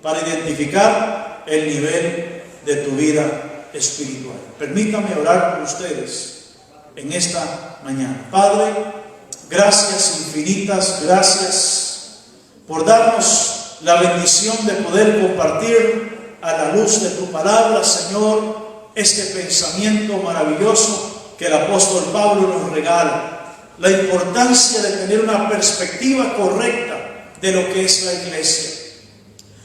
para identificar el nivel de tu vida espiritual. Permítame orar por ustedes en esta mañana. Padre, gracias infinitas, gracias por darnos la bendición de poder compartir a la luz de tu palabra, Señor, este pensamiento maravilloso que el apóstol Pablo nos regala. La importancia de tener una perspectiva correcta de lo que es la iglesia.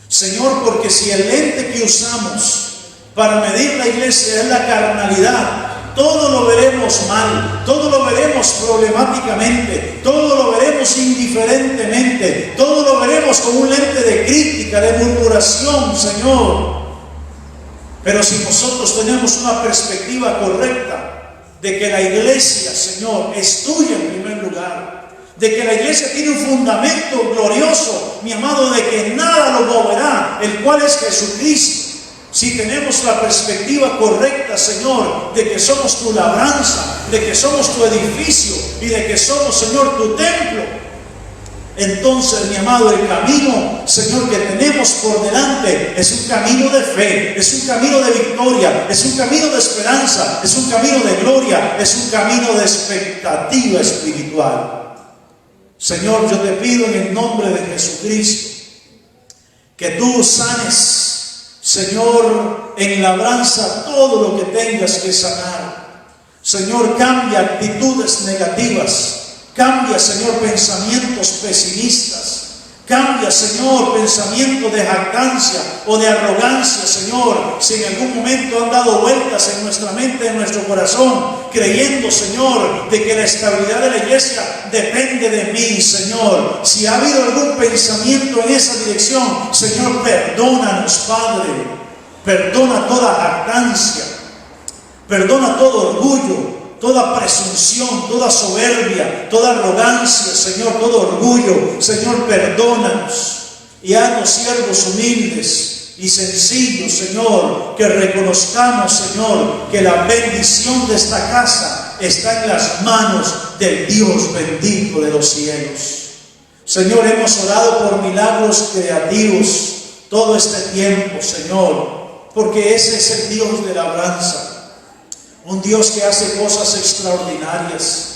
Señor, porque si el lente que usamos para medir la iglesia es la carnalidad, todo lo veremos mal, todo lo veremos problemáticamente, todo lo veremos indiferentemente, todo lo veremos con un lente de crítica, de murmuración, Señor. Pero si nosotros tenemos una perspectiva correcta de que la iglesia, Señor, es tuya en primer lugar, de que la iglesia tiene un fundamento glorioso, mi amado, de que nada lo moverá, el cual es Jesucristo. Si tenemos la perspectiva correcta, Señor, de que somos tu labranza, de que somos tu edificio y de que somos, Señor, tu templo, entonces, mi amado, el camino, Señor, que tenemos por delante es un camino de fe, es un camino de victoria, es un camino de esperanza, es un camino de gloria, es un camino de expectativa espiritual. Señor, yo te pido en el nombre de Jesucristo que tú sanes, Señor, en labranza todo lo que tengas que sanar. Señor, cambia actitudes negativas. Cambia, Señor, pensamientos pesimistas. Cambia, Señor, pensamientos de jactancia o de arrogancia, Señor. Si en algún momento han dado vueltas en nuestra mente, en nuestro corazón, creyendo, Señor, de que la estabilidad de la iglesia depende de mí, Señor. Si ha habido algún pensamiento en esa dirección, Señor, perdónanos, Padre. Perdona toda jactancia. Perdona todo orgullo, toda presunción, toda soberbia, toda arrogancia, Señor, todo orgullo. Señor, perdónanos y haznos siervos humildes y sencillos, Señor, que reconozcamos, Señor, que la bendición de esta casa está en las manos del Dios bendito de los cielos. Señor, hemos orado por milagros creativos todo este tiempo, Señor, porque ese es el Dios de labranza, un Dios que hace cosas extraordinarias.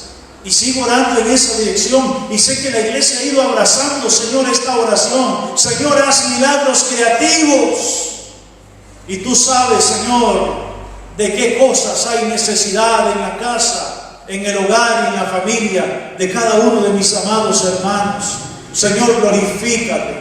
Y sigo orando en esa dirección, y sé que la iglesia ha ido abrazando, Señor, esta oración. Señor, haz milagros creativos. Y tú sabes, Señor, de qué cosas hay necesidad en la casa, en el hogar y en la familia de cada uno de mis amados hermanos. Señor, glorifícate.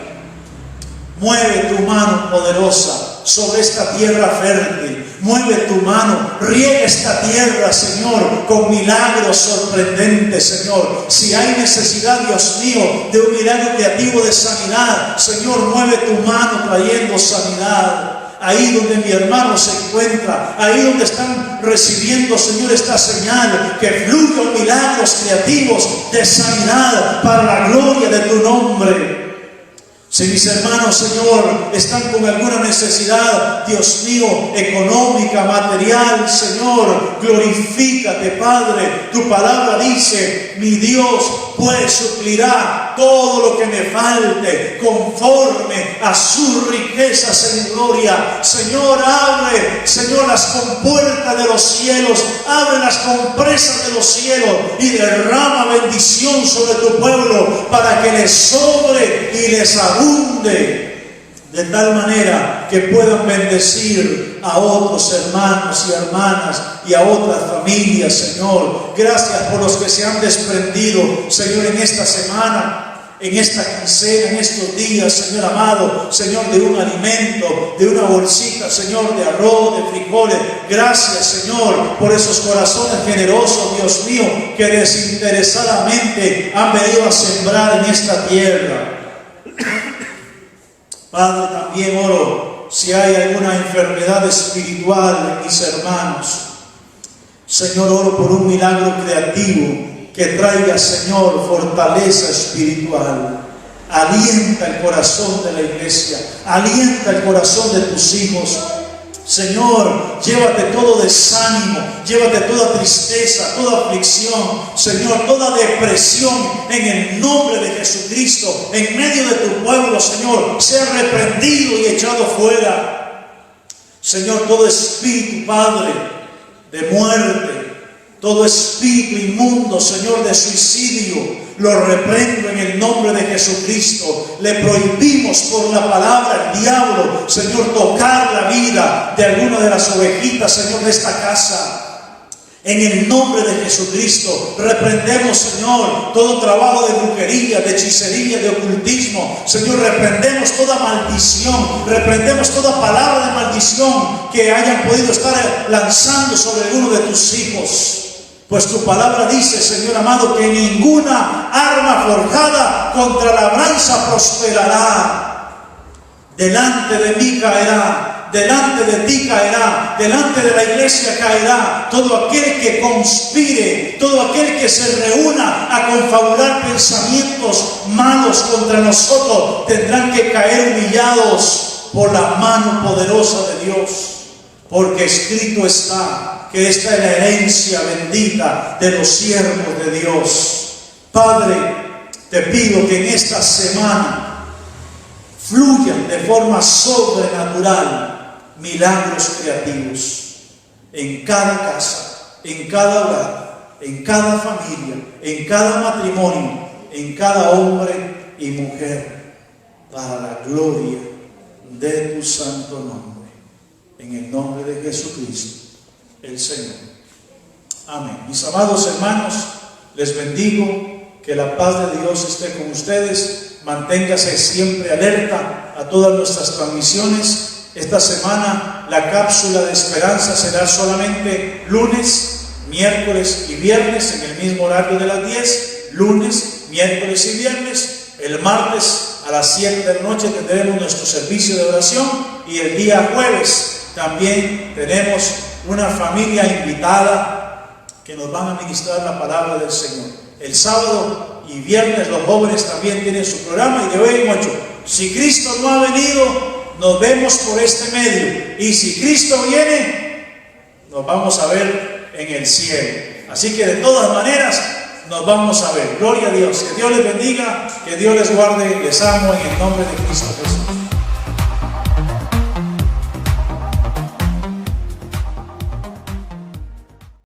Mueve tu mano poderosa sobre esta tierra fértil. Mueve tu mano, riega esta tierra, Señor, con milagros sorprendentes, Señor. Si hay necesidad, Dios mío, de un milagro creativo de sanidad, Señor, mueve tu mano trayendo sanidad. Ahí donde mi hermano se encuentra, ahí donde están recibiendo, Señor, esta señal, que fluyan milagros creativos de sanidad para la gloria de tu nombre. Si mis hermanos, Señor, están con alguna necesidad, Dios mío, económica, material, Señor, glorifícate, Padre. Tu palabra dice: mi Dios pues suplirá todo lo que me falte conforme a sus riquezas en gloria. Señor, abre, Señor, las compuertas de los cielos, abre las compresas de los cielos y derrama bendición sobre tu pueblo para que les sobre y les abunde, de tal manera que puedan bendecir a otros hermanos y hermanas y a otras familias, Señor. Gracias por los que se han desprendido, Señor, en esta semana, en esta quincena, en estos días, Señor amado, Señor, de un alimento, de una bolsita, Señor, de arroz, de frijoles. Gracias, Señor, por esos corazones generosos, Dios mío, que desinteresadamente han venido a sembrar en esta tierra. Padre, también oro si hay alguna enfermedad espiritual en mis hermanos. Señor, oro por un milagro creativo que traiga, Señor, fortaleza espiritual. Alienta el corazón de la iglesia, alienta el corazón de tus hijos. Señor, llévate todo desánimo, llévate toda tristeza, toda aflicción, Señor, toda depresión en el nombre de Jesucristo. En medio de tu pueblo, Señor, sea reprendido y echado fuera. Señor, todo espíritu, Padre, de muerte, todo espíritu inmundo, Señor, de suicidio, lo reprendo en el nombre de Jesucristo. Le prohibimos por la palabra al diablo, Señor, tocar la vida de alguna de las ovejitas, Señor, de esta casa. En el nombre de Jesucristo, reprendemos, Señor, todo trabajo de brujería, de hechicería, de ocultismo. Señor, reprendemos toda maldición, reprendemos toda palabra de maldición que hayan podido estar lanzando sobre alguno de tus hijos. Pues tu palabra dice, Señor amado, que ninguna arma forjada contra la labranza prosperará. Delante de mí caerá, delante de ti caerá, delante de la iglesia caerá todo aquel que conspire, todo aquel que se reúna a confabular pensamientos malos contra nosotros, tendrán que caer humillados por la mano poderosa de Dios, porque escrito está que esta es la herencia bendita de los siervos de Dios. Padre, te pido que en esta semana fluyan de forma sobrenatural milagros creativos en cada casa, en cada hogar, en cada familia, en cada matrimonio, en cada hombre y mujer, para la gloria de tu santo nombre. En el nombre de Jesucristo, el Señor. Amén. Mis amados hermanos, les bendigo. Que la paz de Dios esté con ustedes. Manténgase siempre alerta a todas nuestras transmisiones. Esta semana la cápsula de esperanza será solamente lunes, miércoles y viernes en el mismo horario de las 10. Lunes, miércoles y viernes. El martes a las 7 de la noche tendremos nuestro servicio de oración. Y el día jueves también tenemos una familia invitada que nos van a ministrar la palabra del Señor. El sábado y viernes los jóvenes también tienen su programa, y de hoy en 8. Si Cristo no ha venido, nos vemos por este medio, y si Cristo viene, nos vamos a ver en el cielo. Así que de todas maneras, nos vamos a ver. Gloria a Dios. Que Dios les bendiga, que Dios les guarde. Les amo en el nombre de Cristo Jesús.